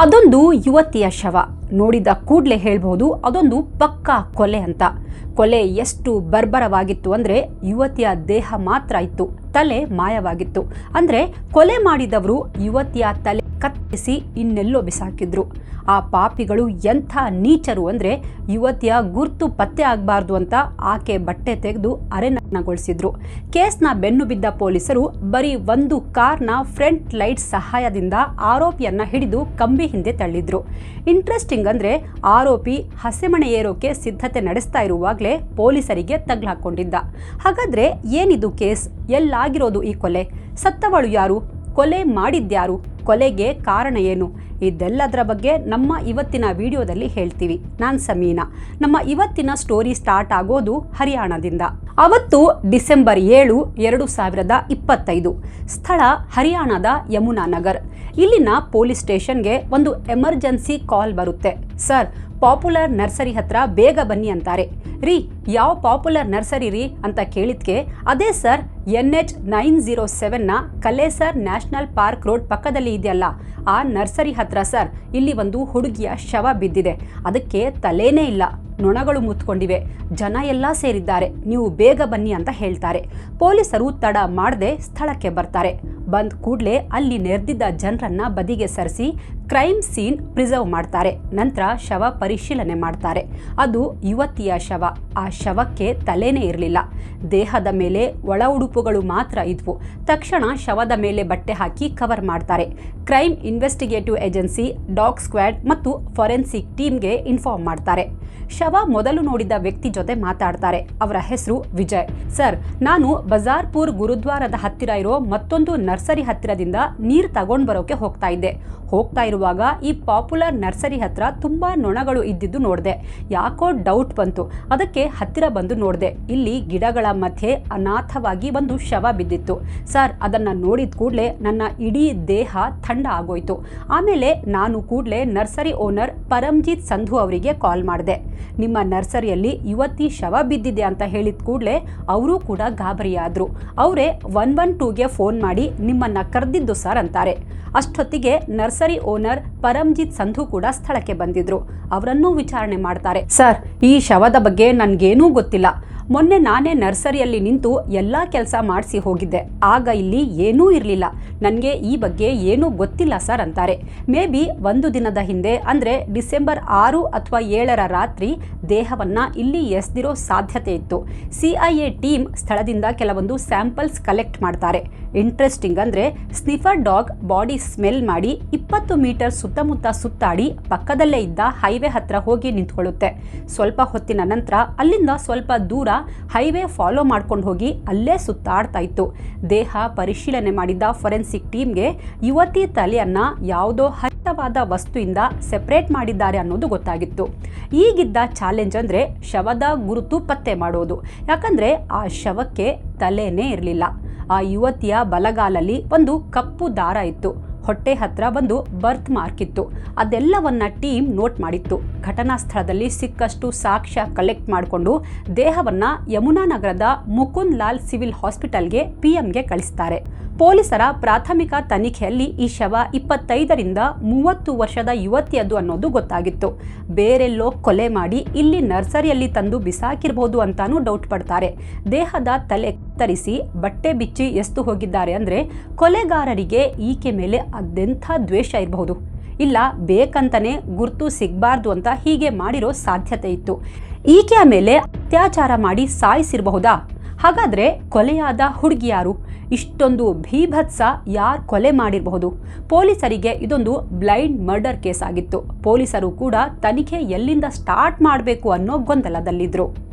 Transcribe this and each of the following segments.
ಅದೊಂದು ಯುವತಿಯ ಶವ. ನೋಡಿದ ಕೂಡಲೇ ಹೇಳ್ಬೋದು ಅದೊಂದು ಪಕ್ಕಾ ಕೊಲೆ ಅಂತ. ಕೊಲೆ ಎಷ್ಟು ಬರ್ಬರವಾಗಿತ್ತು ಅಂದರೆ ಯುವತಿಯ ದೇಹ ಮಾತ್ರ ಇತ್ತು, ತಲೆ ಮಾಯವಾಗಿತ್ತು. ಅಂದರೆ ಕೊಲೆ ಮಾಡಿದವರು ಯುವತಿಯ ತಲೆ ಕತ್ತರಿಸಿ ಇನ್ನೆಲ್ಲೋ ಬಿಸಾಕಿದ್ರು. ಆ ಪಾಪಿಗಳು ಎಂಥ ನೀಚರು ಅಂದರೆ ಯುವತಿಯ ಗುರ್ತು ಪತ್ತೆ ಆಗಬಾರ್ದು ಅಂತ ಆಕೆ ಬಟ್ಟೆ ತೆಗೆದು ಅರೆನಗ್ನಗೊಳಿಸಿದ್ರು. ಕೇಸ್ನ ಬೆನ್ನು ಬಿದ್ದ ಪೊಲೀಸರು ಬರೀ ಒಂದು ಕಾರ್ನ ಫ್ರಂಟ್ ಲೈಟ್ ಸಹಾಯದಿಂದ ಆರೋಪಿಯನ್ನ ಹಿಡಿದು ಕಂಬಿ ಹಿಂದೆ ತಳ್ಳಿದ್ರು. ಇಂಟ್ರೆಸ್ಟಿಂಗ್ ಅಂದರೆ ಆರೋಪಿ ಹಸೆಮಣೆ ಏರೋಕೆ ಸಿದ್ಧತೆ ನಡೆಸ್ತಾ ಇರುವಾಗಲೇ ಪೊಲೀಸರಿಗೆ ತಗ್ಲಾಕೊಂಡಿದ್ದ. ಹಾಗಾದ್ರೆ ಏನಿದು ಕೇಸ್? ಎಲ್ಲಾಗಿರೋದು ಈ ಕೊಲೆ? ಸತ್ತವಳು ಯಾರು? ಕೊಲೆ ಮಾಡಿದ್ಯಾರು? ಕೊಲೆಗೆ ಕಾರಣ ಏನು? ಇದೆಲ್ಲದರ ಬಗ್ಗೆ ನಮ್ಮ ಇವತ್ತಿನ ವಿಡಿಯೋದಲ್ಲಿ ಹೇಳ್ತೀವಿ. ನಾನು ಸಮೀನಾ. ನಮ್ಮ ಇವತ್ತಿನ ಸ್ಟೋರಿ ಸ್ಟಾರ್ಟ್ ಆಗೋದು ಹರಿಯಾಣದಿಂದ. ಅವತ್ತು ಡಿಸೆಂಬರ್ 7, 2025. ಸ್ಥಳ ಹರಿಯಾಣದ ಯಮುನಾನಗರ್. ಇಲ್ಲಿನ ಪೊಲೀಸ್ ಸ್ಟೇಷನ್ಗೆ ಒಂದು ಎಮರ್ಜೆನ್ಸಿ ಕಾಲ್ ಬರುತ್ತೆ. ಸರ್, ಪಾಪ್ಯುಲರ್ ನರ್ಸರಿ ಹತ್ರ ಬೇಗ ಬನ್ನಿ ಅಂತಾರೆ. ರೀ, ಯಾವ ಪಾಪ್ಯುಲರ್ ನರ್ಸರಿ ರೀ ಅಂತ ಕೇಳಿದ್ಕೆ, ಅದೇ ಸರ್ NH 907ನ ಕಲೇಸರ್ ನ್ಯಾಷನಲ್ ಪಾರ್ಕ್ ರೋಡ್ ಪಕ್ಕದಲ್ಲಿ ಇದೆಯಲ್ಲ, ಆ ನರ್ಸರಿ ಹತ್ರ ಸರ್. ಇಲ್ಲಿ ಒಂದು ಹುಡುಗಿಯ ಶವ ಬಿದ್ದಿದೆ, ಅದಕ್ಕೆ ತಲೆನೇ ಇಲ್ಲ, ನೊಣಗಳು ಮುತ್ಕೊಂಡಿವೆ, ಜನ ಎಲ್ಲ ಸೇರಿದ್ದಾರೆ, ನೀವು ಬೇಗ ಬನ್ನಿ ಅಂತ ಹೇಳ್ತಾರೆ. ಪೊಲೀಸರು ತಡ ಮಾಡದೆ ಸ್ಥಳಕ್ಕೆ ಬರ್ತಾರೆ. ಬಂದ ಕೂಡಲೇ ಅಲ್ಲಿ ನೆರೆದಿದ್ದ ಜನರನ್ನ ಬದಿಗೆ ಸರಿಸಿ ಕ್ರೈಮ್ ಸೀನ್ ಪ್ರಿಸರ್ವ್ ಮಾಡ್ತಾರೆ. ನಂತರ ಶವ ಪರಿಶೀಲನೆ ಮಾಡ್ತಾರೆ. ಅದು ಯುವತಿಯ ಶವ. ಆ ಶವಕ್ಕೆ ತಲೆನೇ ಇರಲಿಲ್ಲ, ದೇಹದ ಮೇಲೆ ಒಳ ಉಡುಪುಗಳು ಮಾತ್ರ ಇದ್ವು. ತಕ್ಷಣ ಶವದ ಮೇಲೆ ಬಟ್ಟೆ ಹಾಕಿ ಕವರ್ ಮಾಡ್ತಾರೆ. Crime investigative agency, dog squad ಮತ್ತು ಫೊರೆನ್ಸಿಕ್ ಟೀಮ್ಗೆ ಇನ್ಫಾರ್ಮ್ ಮಾಡ್ತಾರೆ. ಶವ ಮೊದಲು ನೋಡಿದ ವ್ಯಕ್ತಿ ಜೊತೆ ಮಾತಾಡ್ತಾರೆ. ಅವರ ಹೆಸರು ವಿಜಯ್. ಸರ್, ನಾನು ಬಜಾರ್ಪುರ್ ಗುರುದ್ವಾರದ ಹತ್ತಿರ ಇರೋ ಮತ್ತೊಂದು ನರ್ಸರಿ ಹತ್ತಿರದಿಂದ ನೀರು ತಗೊಂಡು ಬರೋಕೆ ಹೋಗ್ತಾ ಇದ್ದೆ. ಹೋಗ್ತಾ ಇರುವಾಗ ಈ ಪಾಪ್ಯುಲರ್ ನರ್ಸರಿ ಹತ್ರ ತುಂಬಾ ನೊಣಗಳು ಇದ್ದಿದ್ದು ನೋಡಿದೆ. ಯಾಕೋ ಡೌಟ್ ಬಂತು, ಅದಕ್ಕೆ ಹತ್ತಿರ ಬಂದು ನೋಡಿದೆ. ಇಲ್ಲಿ ಗಿಡಗಳ ಮಧ್ಯೆ ಅನಾಥವಾಗಿ ಒಂದು ಶವ ಬಿದ್ದಿತ್ತು. ಸರ್, ಅದನ್ನ ನೋಡಿದ ಕೂಡಲೇ ನನ್ನ ಇಡೀ ದೇಹ ಥಂಡ ಆಗೋಯ್ತು. ಆಮೇಲೆ ನಾನು ಕೂಡಲೇ ನರ್ಸರಿ ಓನರ್ ಪರಮ್ಜಿತ್ ಸಂಧು ಅವರಿಗೆ ಕಾಲ್ ಮಾಡಿದೆ. ನಿಮ್ಮ ನರ್ಸರಿಯಲ್ಲಿ ಯುವತಿ ಶವ ಬಿದ್ದಿದೆ ಅಂತ ಹೇಳಿದ ಕೂಡಲೇ ಅವರು ಕೂಡ ಗಾಬರಿಯಾದ್ರು. ಅವರೇ 112ಗೆ ಫೋನ್ ಮಾಡಿ ನಿಮ್ಮನ್ನ ಕರೆದಿದ್ದು ಸರ್ ಅಂತಾರೆ. ಅಷ್ಟೊತ್ತಿಗೆ ನರ್ಸರಿ ಓನರ್ ಪರಮ್ಜಿತ್ ಸಂಧು ಕೂಡ ಸ್ಥಳಕ್ಕೆ ಬಂದಿದ್ರು. ಅವರನ್ನೂ ವಿಚಾರಣೆ ಮಾಡ್ತಾರೆ. ಸರ್, ಈ ಶವದ ಬಗ್ಗೆ ನನ್ಗೇನೂ ಗೊತ್ತಿಲ್ಲ. ಮೊನ್ನೆ ನಾನೇ ನರ್ಸರಿಯಲ್ಲಿ ನಿಂತು ಎಲ್ಲ ಕೆಲಸ ಮಾಡಿಸಿ ಹೋಗಿದ್ದೆ. ಆಗ ಇಲ್ಲಿ ಏನೂ ಇರಲಿಲ್ಲ. ನನಗೆ ಈ ಬಗ್ಗೆ ಏನೂ ಗೊತ್ತಿಲ್ಲ ಸರ್ ಅಂತಾರೆ. ಮೇ ಬಿ ಒಂದು ದಿನದ ಹಿಂದೆ ಅಂದರೆ ಡಿಸೆಂಬರ್ 6 ಅಥವಾ 7ರ ರಾತ್ರಿ ದೇಹವನ್ನು ಇಲ್ಲಿ ಎಸೆದಿರೋ ಸಾಧ್ಯತೆ ಇತ್ತು. CIA ಟೀಮ್ ಸ್ಥಳದಿಂದ ಕೆಲವೊಂದು ಸ್ಯಾಂಪಲ್ಸ್ ಕಲೆಕ್ಟ್ ಮಾಡ್ತಾರೆ. ಇಂಟ್ರೆಸ್ಟಿಂಗ್ ಅಂದರೆ ಸ್ನಿಫರ್ ಡಾಗ್ ಬಾಡಿ ಸ್ಮೆಲ್ ಮಾಡಿ 20 ಮೀಟರ್ ಸುತ್ತಮುತ್ತ ಸುತ್ತಾಡಿ ಪಕ್ಕದಲ್ಲೇ ಇದ್ದ ಹೈವೇ ಹತ್ರ ಹೋಗಿ ನಿಂತ್ಕೊಳ್ಳುತ್ತೆ. ಸ್ವಲ್ಪ ಹೊತ್ತಿನ ನಂತರ ಅಲ್ಲಿಂದ ಸ್ವಲ್ಪ ದೂರ ಹೈವೇ ಫಾಲೋ ಮಾಡ್ಕೊಂಡು ಹೋಗಿ ಅಲ್ಲೇ ಸುತ್ತಾಡ್ತಾ ಇತ್ತು. ದೇಹ ಪರಿಶೀಲನೆ ಮಾಡಿದ್ದ ಫೊರೆನ್ಸಿಕ್ ಟೀಮ್ಗೆ ಯುವತಿ ತಲೆಯನ್ನ ಯಾವುದೋ ಹರಿತವಾದ ವಸ್ತುವಿಂದ ಸೆಪರೇಟ್ ಮಾಡಿದ್ದಾರೆ ಅನ್ನೋದು ಗೊತ್ತಾಗಿತ್ತು. ಈಗಿದ್ದ ಚಾಲೆಂಜ್ ಅಂದರೆ ಶವದ ಗುರುತು ಪತ್ತೆ ಮಾಡೋದು. ಯಾಕಂದ್ರೆ ಆ ಶವಕ್ಕೆ ತಲೆನೇ ಇರಲಿಲ್ಲ. ಆ ಯುವತಿಯ ಬಲಗಾಲಲ್ಲಿ ಒಂದು ಕಪ್ಪು ದಾರ ಇತ್ತು. ಹೊಟ್ಟೆ ಹತ್ರ ಒಂದು ಬರ್ತ್ ಮಾರ್ಕ್ ಇತ್ತು. ಅದೆಲ್ಲವನ್ನ ಟೀಮ್ ನೋಟ್ ಮಾಡಿತ್ತು. ಘಟನಾ ಸ್ಥಳದಲ್ಲಿ ಸಿಕ್ಕಷ್ಟು ಸಾಕ್ಷ್ಯ ಕಲೆಕ್ಟ್ ಮಾಡಿಕೊಂಡು ದೇಹವನ್ನ ಯಮುನಾನಗರದ ಮುಕುಂದ್ ಲಾಲ್ ಸಿವಿಲ್ ಹಾಸ್ಪಿಟಲ್ಗೆ PMಗೆ ಕಳಿಸ್ತಾರೆ. ಪೊಲೀಸರ ಪ್ರಾಥಮಿಕ ತನಿಖೆಯಲ್ಲಿ ಈ ಶವ 25ರಿಂದ 30 ವರ್ಷದ ಯುವತಿಯದು ಅನ್ನೋದು ಗೊತ್ತಾಗಿತ್ತು. ಬೇರೆಲ್ಲೋ ಕೊಲೆ ಮಾಡಿ ಇಲ್ಲಿ ನರ್ಸರಿಯಲ್ಲಿ ತಂದು ಬಿಸಾಕಿರಬಹುದು ಅಂತಾನೂ ಡೌಟ್ ಪಡ್ತಾರೆ. ದೇಹದ ತಲೆ ಕತ್ತರಿಸಿ ಬಟ್ಟೆ ಬಿಚ್ಚಿ ಎಸ್ತು ಹೋಗಿದ್ದಾರೆ ಅಂದರೆ ಕೊಲೆಗಾರರಿಗೆ ಈಕೆ ಮೇಲೆ ಅದೆಂಥ ದ್ವೇಷ ಇರಬಹುದು. ಇಲ್ಲ, ಬೇಕಂತಾನೆ ಗುರ್ತು ಸಿಗಬಾರ್ದು ಅಂತ ಹೀಗೆ ಮಾಡಿರೋ ಸಾಧ್ಯತೆ ಇತ್ತು. ಈಕೆಯ ಮೇಲೆ ಅತ್ಯಾಚಾರ ಮಾಡಿ ಸಾಯಿಸಿರಬಹುದಾ? ಹಾಗಾದ್ರೆ ಕೊಲೆಯಾದ ಹುಡುಗಿ ಯಾರು? ಇಷ್ಟೊಂದು ಭೀಭತ್ಸ ಯಾರು ಕೊಲೆ ಮಾಡಿರಬಹುದು? ಪೊಲೀಸರಿಗೆ ಇದೊಂದು ಬ್ಲೈಂಡ್ ಮರ್ಡರ್ ಕೇಸ್ ಆಗಿತ್ತು. ಪೊಲೀಸರು ಕೂಡ ತನಿಖೆ ಎಲ್ಲಿಂದ ಸ್ಟಾರ್ಟ್ ಮಾಡಬೇಕು ಅನ್ನೋ ಗೊಂದಲದಲ್ಲಿದ್ರು.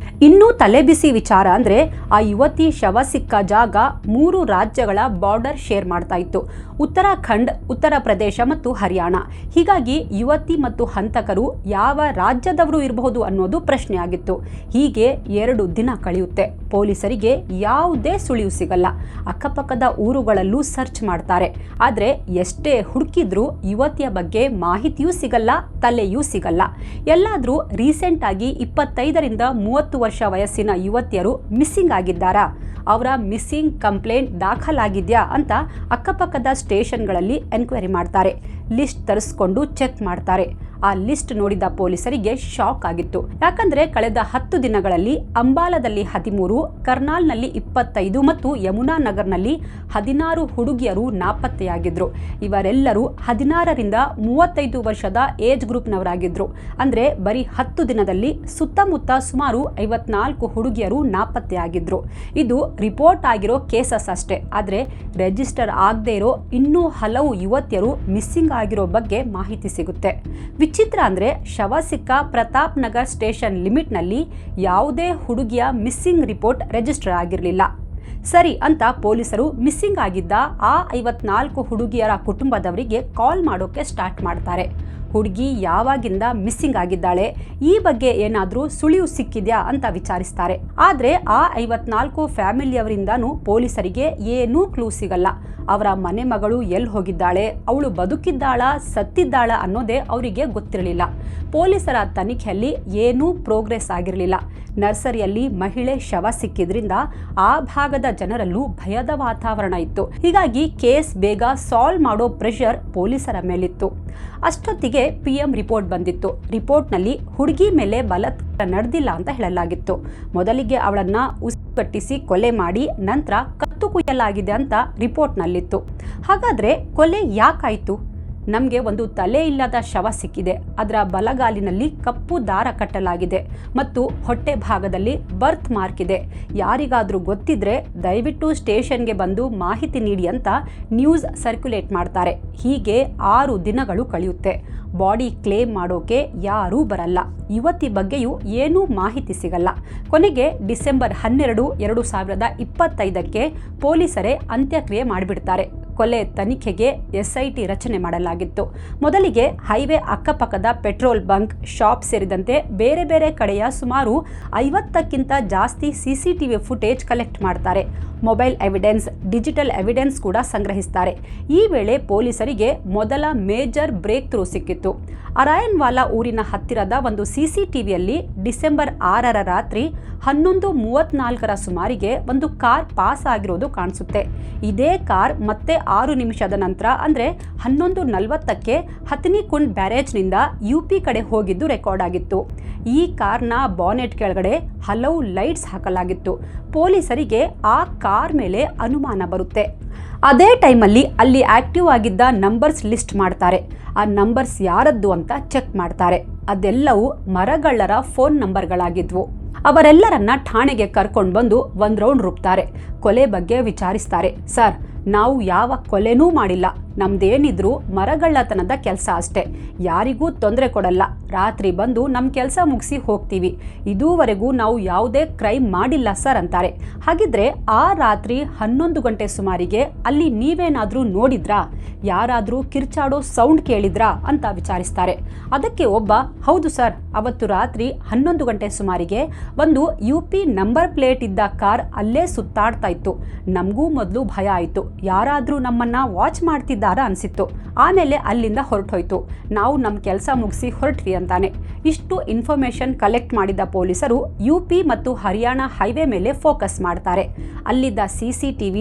ಇನ್ನೂ ತಲೆಬಿಸಿ ವಿಚಾರ ಅಂದ್ರೆ ಆ ಯುವತಿ ಶವ ಸಿಕ್ಕ ಜಾಗ 3 ರಾಜ್ಯಗಳ ಬಾರ್ಡರ್ ಶೇರ್ ಮಾಡ್ತಾ ಇತ್ತು. ಉತ್ತರಾಖಂಡ್, ಉತ್ತರ ಪ್ರದೇಶ ಮತ್ತು ಹರಿಯಾಣ. ಹೀಗಾಗಿ ಯುವತಿ ಮತ್ತು ಹಂತಕರು ಯಾವ ರಾಜ್ಯದವರು ಇರಬಹುದು ಅನ್ನೋದು ಪ್ರಶ್ನೆ ಆಗಿತ್ತು. ಹೀಗೆ 2 ದಿನ ಕಳೆಯುತ್ತೆ. ಪೊಲೀಸರಿಗೆ ಯಾವುದೇ ಸುಳಿವು ಸಿಗಲ್ಲ. ಅಕ್ಕಪಕ್ಕದ ಊರುಗಳಲ್ಲೂ ಸರ್ಚ್ ಮಾಡ್ತಾರೆ. ಆದರೆ ಎಷ್ಟೇ ಹುಡುಕಿದ್ರೂ ಯುವತಿಯ ಬಗ್ಗೆ ಮಾಹಿತಿಯೂ ಸಿಗಲ್ಲ, ತಲೆಯೂ ಸಿಗಲ್ಲ. ಎಲ್ಲಾದರೂ ರೀಸೆಂಟ್ ಆಗಿ 25ರಿಂದ 30 ವರ್ಷ ವಯಸ್ಸಿನ ಯುವತಿಯರು ಮಿಸ್ಸಿಂಗ್ ಆಗಿದ್ದಾರಾ? ಅವರ ಮಿಸ್ಸಿಂಗ್ ಕಂಪ್ಲೇಂಟ್ ದಾಖಲಾಗಿದೆಯಾ ಅಂತ ಅಕ್ಕಪಕ್ಕದ ಸ್ಟೇಷನ್ಗಳಲ್ಲಿ ಎನ್ಕ್ವೈರಿ ಮಾಡ್ತಾರೆ. ಲಿಸ್ಟ್ ತರಿಸ್ಕೊಂಡು ಚೆಕ್ ಮಾಡ್ತಾರೆ. ಆ ಲಿಸ್ಟ್ ನೋಡಿದ ಪೊಲೀಸರಿಗೆ ಶಾಕ್ ಆಗಿತ್ತು. ಯಾಕಂದ್ರೆ ಕಳೆದ 10 ದಿನಗಳಲ್ಲಿ ಅಂಬಾಲದಲ್ಲಿ 13, ಕರ್ನಾಲ್ನಲ್ಲಿ 25 ಮತ್ತು ಯಮುನಾ ನಗರ್ನಲ್ಲಿ 16 ಹುಡುಗಿಯರು ನಾಪತ್ತೆಯಾಗಿದ್ರು. ಇವರೆಲ್ಲರೂ 16ರಿಂದ 35 ವರ್ಷದ ಏಜ್ ಗ್ರೂಪ್ನವರಾಗಿದ್ರು. ಅಂದ್ರೆ ಬರೀ 10 ದಿನದಲ್ಲಿ ಸುತ್ತಮುತ್ತ ಸುಮಾರು 54 ಹುಡುಗಿಯರು ನಾಪತ್ತೆಯಾಗಿದ್ರು. ಇದು ರಿಪೋರ್ಟ್ ಆಗಿರೋ ಕೇಸಸ್ ಅಷ್ಟೇ. ಆದ್ರೆ ರಿಜಿಸ್ಟರ್ ಆಗದೆ ಇರೋ ಇನ್ನೂ ಹಲವು ಯುವತಿಯರು ಮಿಸ್ಸಿಂಗ್ ಆಗಿರೋ ಬಗ್ಗೆ ಮಾಹಿತಿ ಸಿಗುತ್ತೆ. ವಿಚಿತ್ರ ಅಂದ್ರೆ ಶವ ಸಿಕ್ಕ ಪ್ರತಾಪ್ ನಗರ್ ಸ್ಟೇಷನ್ ಲಿಮಿಟ್ನಲ್ಲಿ ಯಾವುದೇ ಹುಡುಗಿಯ ಮಿಸ್ಸಿಂಗ್ ರಿಪೋರ್ಟ್ ರಿಜಿಸ್ಟರ್ ಆಗಿರಲಿಲ್ಲ. ಸರಿ ಅಂತ ಪೊಲೀಸರು ಮಿಸ್ಸಿಂಗ್ ಆಗಿದ್ದ ಆ 54 ಹುಡುಗಿಯರ ಕುಟುಂಬದವರಿಗೆ ಕಾಲ್ ಮಾಡೋಕೆ ಸ್ಟಾರ್ಟ್ ಮಾಡ್ತಾರೆ. ಹುಡುಗಿ ಯಾವಾಗಿಂದ ಮಿಸ್ಸಿಂಗ್ ಆಗಿದ್ದಾಳೆ, ಈ ಬಗ್ಗೆ ಏನಾದರೂ ಸುಳಿವು ಸಿಕ್ಕಿದ್ಯಾ ಅಂತ ವಿಚಾರಿಸ್ತಾರೆ. ಆದರೆ ಆ 54 ಫ್ಯಾಮಿಲಿಯವರಿಂದನೂ ಪೊಲೀಸರಿಗೆ ಏನೂ ಕ್ಲೂ ಸಿಗಲ್ಲ. ಅವರ ಮನೆ ಮಗಳು ಎಲ್ಲಿ ಹೋಗಿದ್ದಾಳೆ, ಅವಳು ಬದುಕಿದ್ದಾಳ ಸತ್ತಿದ್ದಾಳ ಅನ್ನೋದೇ ಅವರಿಗೆ ಗೊತ್ತಿರಲಿಲ್ಲ. ಪೊಲೀಸರ ತನಿಖೆಯಲ್ಲಿ ಏನೂ ಪ್ರೋಗ್ರೆಸ್ ಆಗಿರಲಿಲ್ಲ. ನರ್ಸರಿಯಲ್ಲಿ ಮಹಿಳೆ ಶವ ಸಿಕ್ಕಿದ್ರಿಂದ ಆ ಭಾಗದ ಜನರಲ್ಲೂ ಭಯದ ವಾತಾವರಣ ಇತ್ತು. ಹೀಗಾಗಿ ಕೇಸ್ ಬೇಗ ಸಾಲ್ವ್ ಮಾಡೋ ಪ್ರೆಷರ್ ಪೊಲೀಸರ ಮೇಲಿತ್ತು. ಅಷ್ಟೊತ್ತಿಗೆ PM ರಿಪೋರ್ಟ್ ಬಂದಿತ್ತು. ರಿಪೋರ್ಟ್ನಲ್ಲಿ ಹುಡುಗಿ ಮೇಲೆ ಬಲಾತ್ಕಾರ ನಡೆದಿಲ್ಲ ಅಂತ ಹೇಳಲಾಗಿತ್ತು. ಮೊದಲಿಗೆ ಅವಳನ್ನ ಉಸಿರುಗಟ್ಟಿಸಿ ಕೊಲೆ ಮಾಡಿ ನಂತರ ಕತ್ತು ಕುಯ್ಯಲಾಗಿದೆ ಅಂತ ರಿಪೋರ್ಟ್ನಲ್ಲಿತ್ತು. ಹಾಗಾದ್ರೆ ಕೊಲೆ ಯಾಕಾಯಿತು? ನಮಗೆ ಒಂದು ತಲೆ ಇಲ್ಲದ ಶವ ಸಿಕ್ಕಿದೆ. ಅದರ ಬಲಗಾಲಿನಲ್ಲಿ ಕಪ್ಪು ದಾರ ಕಟ್ಟಲಾಗಿದೆ ಮತ್ತು ಹೊಟ್ಟೆ ಭಾಗದಲ್ಲಿ ಬರ್ತ್ ಮಾರ್ಕ್ ಇದೆ. ಯಾರಿಗಾದರೂ ಗೊತ್ತಿದ್ರೆ ದಯವಿಟ್ಟು ಸ್ಟೇಷನ್ಗೆ ಬಂದು ಮಾಹಿತಿ ನೀಡಿ ಅಂತ ನ್ಯೂಸ್ ಸರ್ಕ್ಯುಲೇಟ್ ಮಾಡ್ತಾರೆ. ಹೀಗೆ 6 ದಿನಗಳು ಕಳೆಯುತ್ತೆ. ಬಾಡಿ ಕ್ಲೇಮ್ ಮಾಡೋಕೆ ಯಾರೂ ಬರಲ್ಲ. ಯುವತಿ ಬಗ್ಗೆಯೂ ಏನೂ ಮಾಹಿತಿ ಸಿಗಲ್ಲ. ಕೊನೆಗೆ ಡಿಸೆಂಬರ್ 12, 2025ಕ್ಕೆ ಪೊಲೀಸರೇ ಅಂತ್ಯಕ್ರಿಯೆ ಮಾಡಿಬಿಡ್ತಾರೆ. ಕೊಲೆ ತನಿಖೆಗೆ SIT ರಚನೆ ಮಾಡಲಾಗಿತ್ತು. ಮೊದಲಿಗೆ ಹೈವೇ ಅಕ್ಕಪಕ್ಕದ ಪೆಟ್ರೋಲ್ ಬಂಕ್, ಶಾಪ್ ಸೇರಿದಂತೆ ಬೇರೆ ಬೇರೆ ಕಡೆಯ ಸುಮಾರು 50ಕ್ಕಿಂತ ಜಾಸ್ತಿ CCTV ಫುಟೇಜ್ ಕಲೆಕ್ಟ್ ಮಾಡ್ತಾರೆ. ಮೊಬೈಲ್ ಎವಿಡೆನ್ಸ್, ಡಿಜಿಟಲ್ ಎವಿಡೆನ್ಸ್ ಕೂಡ ಸಂಗ್ರಹಿಸ್ತಾರೆ. ಈ ವೇಳೆ ಪೊಲೀಸರಿಗೆ ಮೊದಲ ಮೇಜರ್ ಬ್ರೇಕ್ ಥ್ರೂ ಸಿಕ್ಕಿತ್ತು. ಅರಾಯನ್ವಾಲಾ ಊರಿನ ಹತ್ತಿರದ ಒಂದು CCTVಯಲ್ಲಿ ಡಿಸೆಂಬರ್ 6ರ ರಾತ್ರಿ 11:34 ಸುಮಾರಿಗೆ ಒಂದು ಕಾರ್ ಪಾಸ್ ಆಗಿರೋದು ಕಾಣಿಸುತ್ತೆ. ಇದೇ ಕಾರ್ ಮತ್ತೆ 6 ನಿಮಿಷದ ನಂತರ ಅಂದ್ರೆ 11:40ಕ್ಕೆ ಹಥನಿಕುಂಡ್ ಬ್ಯಾರೇಜ್ನಿಂದ UP ಕಡೆ ಹೋಗಿದ್ದು ರೆಕಾರ್ಡ್ ಆಗಿತ್ತು. ಈ ಕಾರ್ನ ಬಾನೆಟ್ ಕೆಳಗಡೆ ಹಲವು ಲೈಟ್ಸ್ ಹಾಕಲಾಗಿತ್ತು. ಪೊಲೀಸರಿಗೆ ಆ ಕಾರ್ ಮೇಲೆ ಅನುಮಾನ ಬರುತ್ತೆ. ಅದೇ ಟೈಮಲ್ಲಿ ಅಲ್ಲಿ ಆಕ್ಟಿವ್ ಆಗಿದ್ದ ನಂಬರ್ಸ್ ಲಿಸ್ಟ್ ಮಾಡ್ತಾರೆ. ಆ ನಂಬರ್ಸ್ ಯಾರದ್ದು ಅಂತ ಚೆಕ್ ಮಾಡ್ತಾರೆ. ಅದೆಲ್ಲವೂ ಮರಗಳ್ಳರ ಫೋನ್ ನಂಬರ್ಗಳಾಗಿದ್ವು. ಅವರೆಲ್ಲರನ್ನ ಠಾಣೆಗೆ ಕರ್ಕೊಂಡು ಬಂದು ಒಂದು ರೌಂಡ್ ರುಬ್ತಾರೆ. ಕೊಲೆ ಬಗ್ಗೆ ವಿಚಾರಿಸ್ತಾರೆ. ಸರ್, ನಾವು ಯಾವ ಕೊಲೆನೂ ಮಾಡಿಲ್ಲ. ನಮ್ದೇನಿದ್ರು ಮರಗಳ್ಳತನದ ಕೆಲಸ ಅಷ್ಟೇ. ಯಾರಿಗೂ ತೊಂದರೆ ಕೊಡಲ್ಲ. ರಾತ್ರಿ ಬಂದು ನಮ್ಮ ಕೆಲಸ ಮುಗಿಸಿ ಹೋಗ್ತೀವಿ. ಇದುವರೆಗೂ ನಾವು ಯಾವುದೇ ಕ್ರೈಮ್ ಮಾಡಿಲ್ಲ ಸರ್ ಅಂತಾರೆ. ಹಾಗಿದ್ರೆ ಆ ರಾತ್ರಿ 11 ಗಂಟೆ ಸುಮಾರಿಗೆ ಅಲ್ಲಿ ನೀವೇನಾದರೂ ನೋಡಿದ್ರಾ? ಯಾರಾದರೂ ಕಿರ್ಚಾಡೋ ಸೌಂಡ್ ಕೇಳಿದ್ರಾ ಅಂತ ವಿಚಾರಿಸ್ತಾರೆ. ಅದಕ್ಕೆ ಒಬ್ಬ, ಹೌದು ಸರ್, ಅವತ್ತು ರಾತ್ರಿ 11 ಗಂಟೆ ಸುಮಾರಿಗೆ ಒಂದು UP ನಂಬರ್ ಪ್ಲೇಟ್ ಇದ್ದ ಕಾರ್ ಅಲ್ಲೇ ಸುತ್ತಾಡ್ತಾ ಇತ್ತು. ನಮಗೂ ಮೊದಲು ಭಯ ಆಯಿತು. ಯಾರಾದರೂ ನಮ್ಮನ್ನ ವಾಚ್ ಮಾಡ್ತಿದ್ದಾರಾ ಅನಿಸಿತ್ತು. ಆಮೇಲೆ ಅಲ್ಲಿಂದ ಹೊರಟೋಯ್ತು. ನಾವು ನಮ್ಮ ಕೆಲಸ ಮುಗಿಸಿ ಹೊರಟ್ವಿ ಅಂತಾನೆ. ಇಷ್ಟು ಇನ್ಫಾರ್ಮೇಶನ್ ಕಲೆಕ್ಟ್ ಮಾಡಿದ ಪೊಲೀಸರು UP ಮತ್ತು ಹರಿಯಾಣ ಹೈವೇ ಮೇಲೆ ಫೋಕಸ್ ಮಾಡ್ತಾರೆ. ಅಲ್ಲಿದ್ದ CCTV,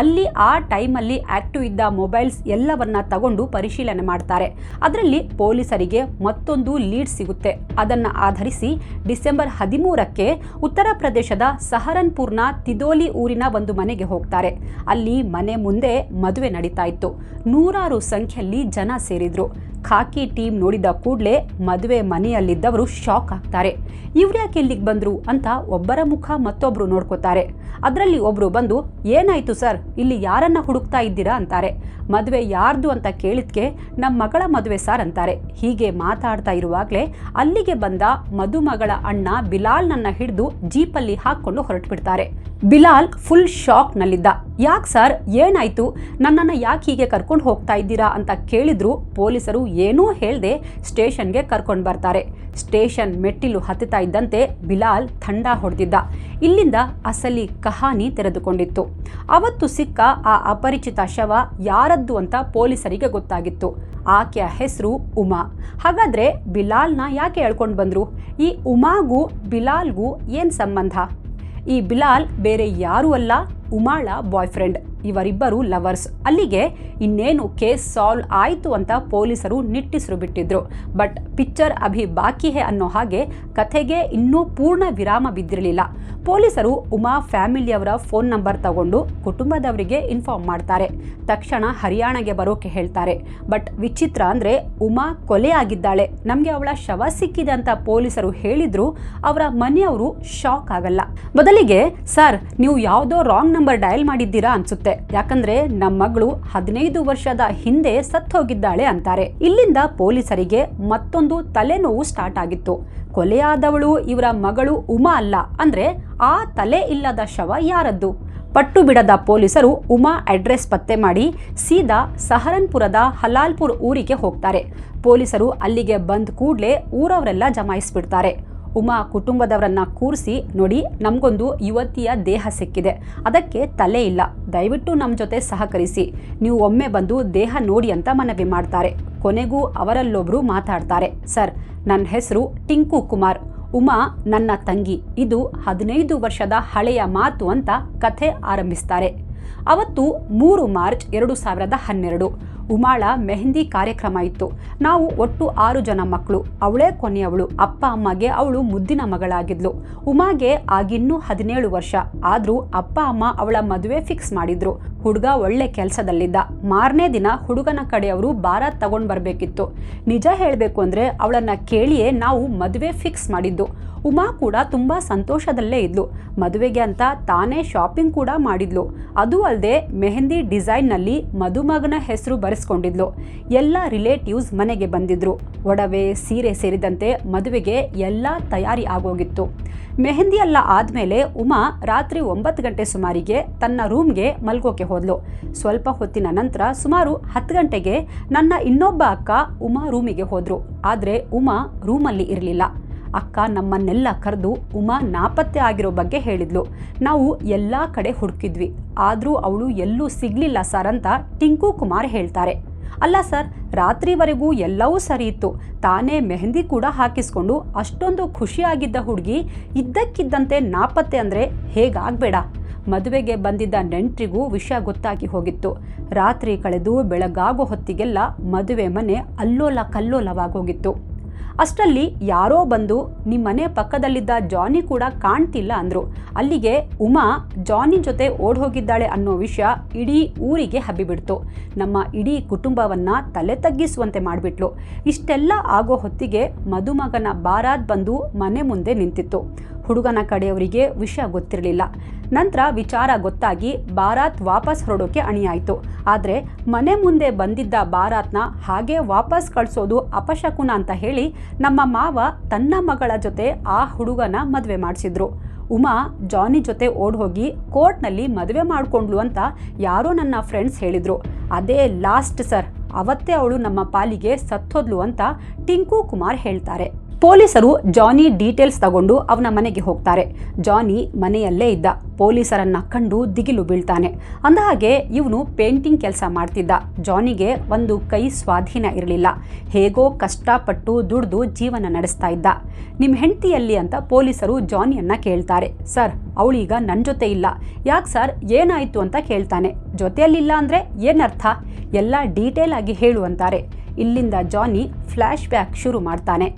ಅಲ್ಲಿ ಆ ಟೈಮಲ್ಲಿ ಆಕ್ಟಿವ್ ಇದ್ದ ಮೊಬೈಲ್ಸ್ ಎಲ್ಲವನ್ನ ತಗೊಂಡು ಪರಿಶೀಲನೆ ಮಾಡ್ತಾರೆ. ಅದರಲ್ಲಿ ಪೊಲೀಸರಿಗೆ ಮತ್ತೊಂದು ಲೀಡ್ ಸಿಗುತ್ತೆ. ಅದನ್ನ ಆಧರಿಸಿ ಡಿಸೆಂಬರ್ 13ಕ್ಕೆ ಉತ್ತರ ಪ್ರದೇಶದ ಸಹರನ್ಪುರ್ನ ತಿದೋಲಿ ಊರಿನ ಒಂದು ಮನೆಗೆ ಹೋಗ್ತಾರೆ. ಅಲ್ಲಿ ಮನೆ ಮುಂದೆ ಮದುವೆ ನಡೀತಾ ಇತ್ತು. ನೂರಾರು ಸಂಖ್ಯೆಯಲ್ಲಿ ಜನ ಸೇರಿದ್ರು. ಖಾಕಿ ಟೀಮ್ ನೋಡಿದ ಕೂಡಲೇ ಮದುವೆ ಮನೆಯಲ್ಲಿದ್ದವರು ಶಾಕ್ ಆಗ್ತಾರೆ. ಇವ್ರ್ಯಾಕೆ ಇಲ್ಲಿಗೆ ಬಂದ್ರು ಅಂತ ಒಬ್ಬರ ಮುಖ ಮತ್ತೊಬ್ರು ನೋಡ್ಕೋತಾರೆ. ಅದರಲ್ಲಿ ಒಬ್ರು ಬಂದು, ಏನಾಯ್ತು ಸರ್, ಇಲ್ಲಿ ಯಾರನ್ನ ಹುಡುಕ್ತಾ ಇದ್ದೀರಾ ಅಂತಾರೆ. ಮದುವೆ ಯಾರ್ದು ಅಂತ ಕೇಳಿದ್ಕೆ ನಮ್ಮ ಮಗಳ ಮದುವೆ ಸಾರ್ ಅಂತಾರೆ. ಹೀಗೆ ಮಾತಾಡ್ತಾ ಇರುವಾಗಲೇ ಅಲ್ಲಿಗೆ ಬಂದ ಮದುಮಗಳ ಅಣ್ಣ ಬಿಲಾಲ್ನನ್ನ ಹಿಡಿದು ಜೀಪಲ್ಲಿ ಹಾಕೊಂಡು ಹೊರಟ್ಬಿಡ್ತಾರೆ. ಬಿಲಾಲ್ ಫುಲ್ ಶಾಕ್ನಲ್ಲಿದ್ದ. ಯಾಕೆ ಸರ್, ಏನಾಯ್ತು, ನನ್ನನ್ನು ಯಾಕೆ ಹೀಗೆ ಕರ್ಕೊಂಡು ಹೋಗ್ತಾ ಇದ್ದೀರಾ ಅಂತ ಕೇಳಿದ್ರು. ಪೊಲೀಸರು ಏನೂ ಹೇಳ್ದೆ ಸ್ಟೇಷನ್ಗೆ ಕರ್ಕೊಂಡು ಬರ್ತಾರೆ. ಸ್ಟೇಷನ್ ಮೆಟ್ಟಿಲು ಹತ್ತುತ್ತಾ ಇದ್ದಂತೆ ಬಿಲಾಲ್ ಥಂಡ ಹೊಡೆದಿದ್ದ. ಇಲ್ಲಿಂದ ಅಸಲಿ ಕಹಾನಿ ತೆರೆದುಕೊಂಡಿತ್ತು. ಅವತ್ತು ಸಿಕ್ಕ ಆ ಅಪರಿಚಿತ ಶವ ಯಾರದ್ದು ಅಂತ ಪೊಲೀಸರಿಗೆ ಗೊತ್ತಾಗಿತ್ತು. ಆಕೆಯ ಹೆಸರು ಉಮಾ. ಹಾಗಾದ್ರೆ ಬಿಲಾಲ್ನ ಯಾಕೆ ಎಳ್ಕೊಂಡು ಬಂದ್ರು? ಈ ಉಮಾಗೂ ಬಿಲಾಲ್ಗೂ ಏನು ಸಂಬಂಧ? ಈ ಬಿಲಾಲ್ ಬೇರೆ ಯಾರೂ ಅಲ್ಲ, ಉಮಾಳ ಬಾಯ್ ಫ್ರೆಂಡ್. ಇವರಿಬ್ಬರು ಲವರ್ಸ್. ಅಲ್ಲಿಗೆ ಇನ್ನೇನು ಕೇಸ್ ಸಾಲ್ವ್ ಆಯಿತು ಅಂತ ಪೊಲೀಸರು ನಿಟ್ಟಿಸಿರು ಬಿಟ್ಟಿದ್ರು. ಬಟ್ ಪಿಕ್ಚರ್ ಅಭಿ ಬಾಕಿ ಹೇ ಅನ್ನೋ ಹಾಗೆ ಕಥೆಗೆ ಇನ್ನೂ ಪೂರ್ಣ ವಿರಾಮ ಬಿದ್ದಿರಲಿಲ್ಲ. ಪೊಲೀಸರು ಉಮಾ ಫ್ಯಾಮಿಲಿಯವರ ಫೋನ್ ನಂಬರ್ ತಗೊಂಡು ಕುಟುಂಬದವರಿಗೆ ಇನ್ಫಾರ್ಮ್ ಮಾಡ್ತಾರೆ. ತಕ್ಷಣ ಹರಿಯಾಣಗೆ ಬರೋಕೆ ಹೇಳ್ತಾರೆ. ಬಟ್ ವಿಚಿತ್ರ ಅಂದರೆ ಉಮಾ ಕೊಲೆ ಆಗಿದ್ದಾಳೆ, ನಮಗೆ ಅವಳ ಶವ ಸಿಕ್ಕಿದೆ ಅಂತ ಪೊಲೀಸರು ಹೇಳಿದ್ರು ಅವರ ಮನೆಯವರು ಶಾಕ್ ಆಗಲ್ಲ. ಬದಲಿಗೆ ಸರ್ ನೀವು ಯಾವುದೋ ರಾಂಗ್ ನಂಬರ್ ಡಯಲ್ ಮಾಡಿದ್ದೀರಾ ಅನ್ಸುತ್ತೆ, ಯಾಕಂದ್ರೆ ನಮ್ಮ ಮಗಳು 15 ವರ್ಷದ ಹಿಂದೆ ಸತ್ತು ಹೋಗಿದ್ದಾಳೆ ಅಂತಾರೆ. ಇಲ್ಲಿಂದ ಪೊಲೀಸರಿಗೆ ಮತ್ತೊಂದು ತಲೆನೋವು ಸ್ಟಾರ್ಟ್ ಆಗಿತ್ತು. ಕೊಲೆಯಾದವಳು ಇವರ ಮಗಳು ಉಮಾ ಅಲ್ಲ ಅಂದ್ರೆ ಆ ತಲೆ ಇಲ್ಲದ ಶವ ಯಾರದ್ದು? ಪಟ್ಟು ಬಿಡದ ಪೊಲೀಸರು ಉಮಾ ಅಡ್ರೆಸ್ ಪತ್ತೆ ಮಾಡಿ ಸೀದಾ ಸಹರನ್ಪುರದ ಹಲಾಲ್ಪುರ್ ಊರಿಗೆ ಹೋಗ್ತಾರೆ. ಪೊಲೀಸರು ಅಲ್ಲಿಗೆ ಬಂದ ಕೂಡಲೇ ಊರವರೆಲ್ಲ ಜಮಾಯಿಸ್ಬಿಡ್ತಾರೆ. ಉಮಾ ಕುಟುಂಬದವರನ್ನ ಕೂರಿಸಿ, ನೋಡಿ ನಮಗೊಂದು ಯುವತಿಯ ದೇಹ ಸಿಕ್ಕಿದೆ, ಅದಕ್ಕೆ ತಲೆ ಇಲ್ಲ, ದಯವಿಟ್ಟು ನಮ್ಮ ಜೊತೆ ಸಹಕರಿಸಿ, ನೀವು ಒಮ್ಮೆ ಬಂದು ದೇಹ ನೋಡಿ ಅಂತ ಮನವಿ ಮಾಡ್ತಾರೆ. ಕೊನೆಗೂ ಅವರಲ್ಲೊಬ್ರು ಮಾತಾಡ್ತಾರೆ. ಸರ್, ನನ್ನ ಹೆಸರು ಟಿಂಕು ಕುಮಾರ್, ಉಮಾ ನನ್ನ ತಂಗಿ, ಇದು 15 ವರ್ಷದ ಹಳೆಯ ಮಾತು ಅಂತ ಕಥೆ ಆರಂಭಿಸ್ತಾರೆ. ಅವತ್ತು 3 ಮಾರ್ಚ್ 2012 ಉಮಾಳ ಮೆಹಂದಿ ಕಾರ್ಯಕ್ರಮ ಇತ್ತು. ನಾವು ಒಟ್ಟು 6 ಜನ ಮಕ್ಕಳು, ಅವಳೇ ಕೊನೆಯವಳು. ಅಪ್ಪ ಅಮ್ಮಗೆ ಅವಳು ಮುದ್ದಿನ ಮಗಳಾಗಿದ್ಲು. ಉಮಾಗೆ ಆಗಿನ್ನೂ 17 ವರ್ಷ. ಆದ್ರೂ ಅಪ್ಪ ಅಮ್ಮ ಅವಳ ಮದುವೆ ಫಿಕ್ಸ್ ಮಾಡಿದ್ರು. ಹುಡುಗ ಒಳ್ಳೆ ಕೆಲಸದಲ್ಲಿದ್ದ. ಮಾರನೇ ದಿನ ಹುಡುಗನ ಕಡೆಯವರು ಬಾರಾತ್ ತಗೊಂಡ್ ಬರ್ಬೇಕಿತ್ತು. ನಿಜ ಹೇಳಬೇಕು ಅಂದ್ರೆ ಅವಳನ್ನ ಕೇಳಿಯೇ ನಾವು ಮದುವೆ ಫಿಕ್ಸ್ ಮಾಡಿದ್ದು. ಉಮಾ ಕೂಡ ತುಂಬಾ ಸಂತೋಷದಲ್ಲೇ ಇದ್ಲು. ಮದುವೆಗೆ ಅಂತ ತಾನೇ ಶಾಪಿಂಗ್ ಕೂಡ ಮಾಡಿದ್ಲು. ಅದು ಅಲ್ಲದೆ ಮೆಹಂದಿ ಡಿಸೈನ್ನಲ್ಲಿ ಮದುಮಗನ ಹೆಸರು ಬರೆಸ್ಕೊಂಡಿದ್ಲು. ಎಲ್ಲ ರಿಲೇಟಿವ್ಸ್ ಮನೆಗೆ ಬಂದಿದ್ರು. ಒಡವೆ, ಸೀರೆ ಸೇರಿದಂತೆ ಮದುವೆಗೆ ಎಲ್ಲ ತಯಾರಿ ಆಗೋಗಿತ್ತು. ಮೆಹಂದಿ ಎಲ್ಲ ಆದಮೇಲೆ ಉಮಾ ರಾತ್ರಿ 9 ಗಂಟೆ ಸುಮಾರಿಗೆ ತನ್ನ ರೂಮ್ಗೆ ಮಲ್ಗೋಕೆ ಹೋದ್ಲು. ಸ್ವಲ್ಪ ಹೊತ್ತಿನ ನಂತರ ಸುಮಾರು 10 ಗಂಟೆಗೆ ನನ್ನ ಇನ್ನೊಬ್ಬ ಅಕ್ಕ ಉಮಾ ರೂಮಿಗೆ ಹೋದ್ರು. ಆದರೆ ಉಮಾ ರೂಮಲ್ಲಿ ಇರಲಿಲ್ಲ. ಅಕ್ಕ ನಮ್ಮನ್ನೆಲ್ಲ ಕರೆದು ಉಮಾ ನಾಪತ್ತೆ ಆಗಿರೋ ಬಗ್ಗೆ ಹೇಳಿದ್ಲು. ನಾವು ಎಲ್ಲ ಕಡೆ ಹುಡುಕಿದ್ವಿ, ಆದರೂ ಅವಳು ಎಲ್ಲೂ ಸಿಗ್ಲಿಲ್ಲ ಸರ್ ಅಂತ ಟಿಂಕು ಕುಮಾರ್ ಹೇಳ್ತಾರೆ. ಅಲ್ಲ ಸರ್, ರಾತ್ರಿವರೆಗೂ ಎಲ್ಲವೂ ಸರಿ ಇತ್ತು, ತಾನೇ ಮೆಹಂದಿ ಕೂಡ ಹಾಕಿಸ್ಕೊಂಡು ಅಷ್ಟೊಂದು ಖುಷಿಯಾಗಿದ್ದ ಹುಡುಗಿ ಇದ್ದಕ್ಕಿದ್ದಂತೆ ನಾಪತ್ತೆ ಅಂದರೆ ಹೇಗಾಗಬೇಡ. ಮದುವೆಗೆ ಬಂದಿದ್ದ ನೆಂಟರಿಗೂ ವಿಷಯ ಗೊತ್ತಾಗಿ ಹೋಗಿತ್ತು. ರಾತ್ರಿ ಕಳೆದು ಬೆಳಗಾಗೋ ಹೊತ್ತಿಗೆಲ್ಲ ಮದುವೆ ಮನೆ ಅಲ್ಲೋಲ ಕಲ್ಲೋಲವಾಗೋಗಿತ್ತು. ಅಷ್ಟರಲ್ಲಿ ಯಾರೋ ಬಂದು ನಿಮ್ಮ ಮನೆ ಪಕ್ಕದಲ್ಲಿದ್ದ ಜಾನಿ ಕೂಡ ಕಾಣ್ತಿಲ್ಲ ಅಂದರು. ಅಲ್ಲಿಗೆ ಉಮಾ ಜಾನಿ ಜೊತೆ ಓಡ್ ಹೋಗಿದ್ದಾಳೆ ಅನ್ನೋ ವಿಷಯ ಇಡೀ ಊರಿಗೆ ಹಬ್ಬಿಬಿಡ್ತು. ನಮ್ಮ ಇಡೀ ಕುಟುಂಬವನ್ನ ತಲೆ ತಗ್ಗಿಸುವಂತೆ ಮಾಡಿಬಿಟ್ಲು. ಇಷ್ಟೆಲ್ಲ ಆಗೋ ಹೊತ್ತಿಗೆ ಮದುಮಗನ ಬಾರಾತ್ ಬಂದು ಮನೆ ಮುಂದೆ ನಿಂತಿತ್ತು. ಹುಡುಗನ ಕಡೆಯವರಿಗೆ ವಿಷಯ ಗೊತ್ತಿರಲಿಲ್ಲ. ನಂತರ ವಿಚಾರ ಗೊತ್ತಾಗಿ ಬಾರಾತ್ ವಾಪಸ್ ಹೊರಡೋಕೆ ಅಣಿಯಾಯಿತು. ಆದರೆ ಮನೆ ಮುಂದೆ ಬಂದಿದ್ದ ಬಾರಾತ್ನ ಹಾಗೆ ವಾಪಸ್ ಕಳಿಸೋದು ಅಪಶಕುನ ಅಂತ ಹೇಳಿ ನಮ್ಮ ಮಾವ ತನ್ನ ಮಗಳ ಜೊತೆ ಆ ಹುಡುಗನ ಮದುವೆ ಮಾಡಿಸಿದ್ರು. ಉಮಾ ಜಾನಿ ಜೊತೆ ಓಡ್ ಹೋಗಿ ಕೋರ್ಟ್ನಲ್ಲಿ ಮದುವೆ ಮಾಡಿಕೊಂಡ್ಲು ಅಂತ ಯಾರೋ ನನ್ನ ಫ್ರೆಂಡ್ಸ್ ಹೇಳಿದ್ರು. ಅದೇ ಲಾಸ್ಟ್ ಸರ್, ಅವತ್ತೇ ಅವಳು ನಮ್ಮ ಪಾಲಿಗೆ ಸತ್ತೋದ್ಲು ಅಂತ ಟಿಂಕು ಕುಮಾರ್ ಹೇಳ್ತಾರೆ. ಪೊಲೀಸರು ಜಾನಿ ಡೀಟೇಲ್ಸ್ ತಗೊಂಡು ಅವನ ಮನೆಗೆ ಹೋಗ್ತಾರೆ. ಜಾನಿ ಮನೆಯಲ್ಲೇ ಇದ್ದ. ಪೊಲೀಸರನ್ನ ಕಂಡು ದಿಗಿಲು ಬೀಳ್ತಾನೆ. ಅಂದಹಾಗೆ ಇವನು ಪೇಂಟಿಂಗ್ ಕೆಲಸ ಮಾಡ್ತಿದ್ದ. ಜಾನಿಗೆ ಒಂದು ಕೈ ಸ್ವಾಧೀನ ಇರಲಿಲ್ಲ. ಹೇಗೋ ಕಷ್ಟಪಟ್ಟು ದುಡ್ದು ಜೀವನ ನಡೆಸ್ತಾ ಇದ್ದ. ನಿಮ್ಮ ಹೆಂಡತಿಯಲ್ಲಿ ಅಂತ ಪೊಲೀಸರು ಜಾನಿಯನ್ನ ಕೇಳ್ತಾರೆ. ಸರ್, ಅವಳೀಗ ನನ್ನ ಜೊತೆ ಇಲ್ಲ. ಯಾಕೆ ಸರ್, ಏನಾಯಿತು ಅಂತ ಕೇಳ್ತಾನೆ. ಜೊತೆಯಲ್ಲಿಲ್ಲ ಅಂದರೆ ಏನರ್ಥ? ಎಲ್ಲ ಡೀಟೇಲ್ ಆಗಿ ಹೇಳು ಅಂತಾರೆ. ಇಲ್ಲಿಂದ ಜಾನಿ ಫ್ಲ್ಯಾಶ್ ಬ್ಯಾಕ್ ಶುರು ಮಾಡ್ತಾನೆ.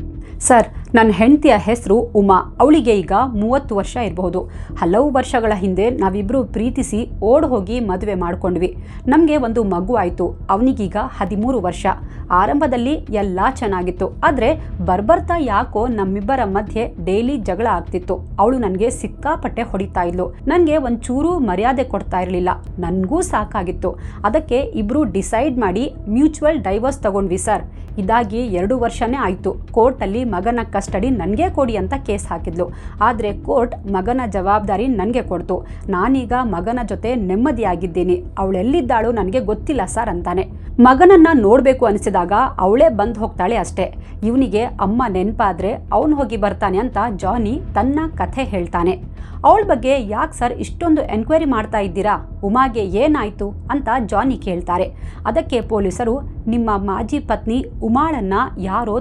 ಸರ್, ನನ್ನ ಹೆಂಡತಿಯ ಹೆಸರು ಉಮಾ. ಅವಳಿಗೆ ಈಗ 30 ವರ್ಷ ಇರಬಹುದು. ಹಲವು ವರ್ಷಗಳ ಹಿಂದೆ ನಾವಿಬ್ಬರು ಪ್ರೀತಿಸಿ ಓಡ್ ಹೋಗಿ ಮದುವೆ ಮಾಡ್ಕೊಂಡ್ವಿ. ನಮಗೆ ಒಂದು ಮಗು ಆಯಿತು. ಅವನಿಗೀಗ 13 ವರ್ಷ. ಆರಂಭದಲ್ಲಿ ಎಲ್ಲ ಚೆನ್ನಾಗಿತ್ತು. ಆದರೆ ಬರ್ಬರ್ತಾ ಯಾಕೋ ನಮ್ಮಿಬ್ಬರ ಮಧ್ಯೆ ಡೈಲಿ ಜಗಳ ಆಗ್ತಿತ್ತು. ಅವಳು ನನಗೆ ಸಿಕ್ಕಾಪಟ್ಟೆ ಹೊಡಿತಾ ಇದ್ಲು. ನನಗೆ ಒಂಚೂರು ಮರ್ಯಾದೆ ಕೊಡ್ತಾ ಇರಲಿಲ್ಲ. ನನಗೂ ಸಾಕಾಗಿತ್ತು. ಅದಕ್ಕೆ ಇಬ್ಬರು ಡಿಸೈಡ್ ಮಾಡಿ ಮ್ಯೂಚುವಲ್ ಡೈವರ್ಸ್ ತಗೊಂಡ್ವಿ ಸರ್. ಇದಾಗಿ 2 ವರ್ಷನೇ ಆಯಿತು. ಕೋರ್ಟಲ್ಲಿ ಮಗನ ಕಸ್ಟಡಿ ನನಗೆ ಕೊಡಿ ಅಂತ ಕೇಸ್ ಹಾಕಿದ್ಲು. ಆದರೆ ಕೋರ್ಟ್ ಮಗನ ಜವಾಬ್ದಾರಿ ನನಗೆ ಕೊಡ್ತು. ನಾನೀಗ ಮಗನ ಜೊತೆ ನೆಮ್ಮದಿಯಾಗಿದ್ದೀನಿ. ಅವಳೆಲ್ಲಿದ್ದಾಳು ನನಗೆ ಗೊತ್ತಿಲ್ಲ ಸರ್ ಅಂತಾನೆ. ಮಗನನ್ನ ನೋಡಬೇಕು ಅನಿಸಿದಾಗ ಅವಳೇ ಬಂದು ಹೋಗ್ತಾಳೆ ಅಷ್ಟೇ. ಇವನಿಗೆ ಅಮ್ಮ ನೆನಪಾದ್ರೆ ಅವನು ಹೋಗಿ ಬರ್ತಾನೆ ಅಂತ ಜಾನಿ ತನ್ನ ಕಥೆ ಹೇಳ್ತಾನೆ. ಅವಳ ಬಗ್ಗೆ ಯಾಕೆ ಸರ್ ಇಷ್ಟೊಂದು ಎನ್ಕ್ವೈರಿ ಮಾಡ್ತಾ ಇದ್ದೀರಾ? ಉಮಾಗೆ ಏನಾಯಿತು ಅಂತ ಜಾನಿ ಕೇಳ್ತಾರೆ. ಅದಕ್ಕೆ ಪೊಲೀಸರು, ನಿಮ್ಮ ಮಾಜಿ ಪತ್ನಿ ಉಮಾಳನ್ನ ಯಾರೋ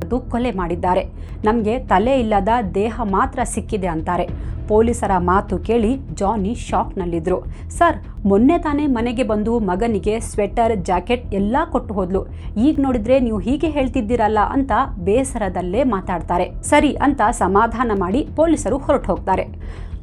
ಹೊಡೆದು ಕೊಲೆ ಮಾಡಿದ್ದಾರೆ. ನಮಗೆ ತಲೆ ಇಲ್ಲದ ದೇಹ ಮಾತ್ರ ಸಿಕ್ಕಿದೆ ಅಂತಾರೆ. ಪೊಲೀಸರ ಮಾತು ಕೇಳಿ ಜಾನಿ ಶಾಕ್ನಲ್ಲಿದ್ದರು. ಸರ್, ಮೊನ್ನೆ ತಾನೇ ಮನೆಗೆ ಬಂದು ಮಗನಿಗೆ ಸ್ವೆಟರ್, ಜಾಕೆಟ್ ಎಲ್ಲ ಕೊಟ್ಟು ಹೋದ್ಲು. ಈಗ ನೋಡಿದ್ರೆ ನೀವು ಹೀಗೆ ಹೇಳ್ತಿದ್ದೀರಲ್ಲ ಅಂತ ಬೇಸರದಲ್ಲೇ ಮಾತಾಡ್ತಾರೆ. ಸರಿ ಅಂತ ಸಮಾಧಾನ ಮಾಡಿ ಪೊಲೀಸರು ಹೊರಟು ಹೋಗ್ತಾರೆ.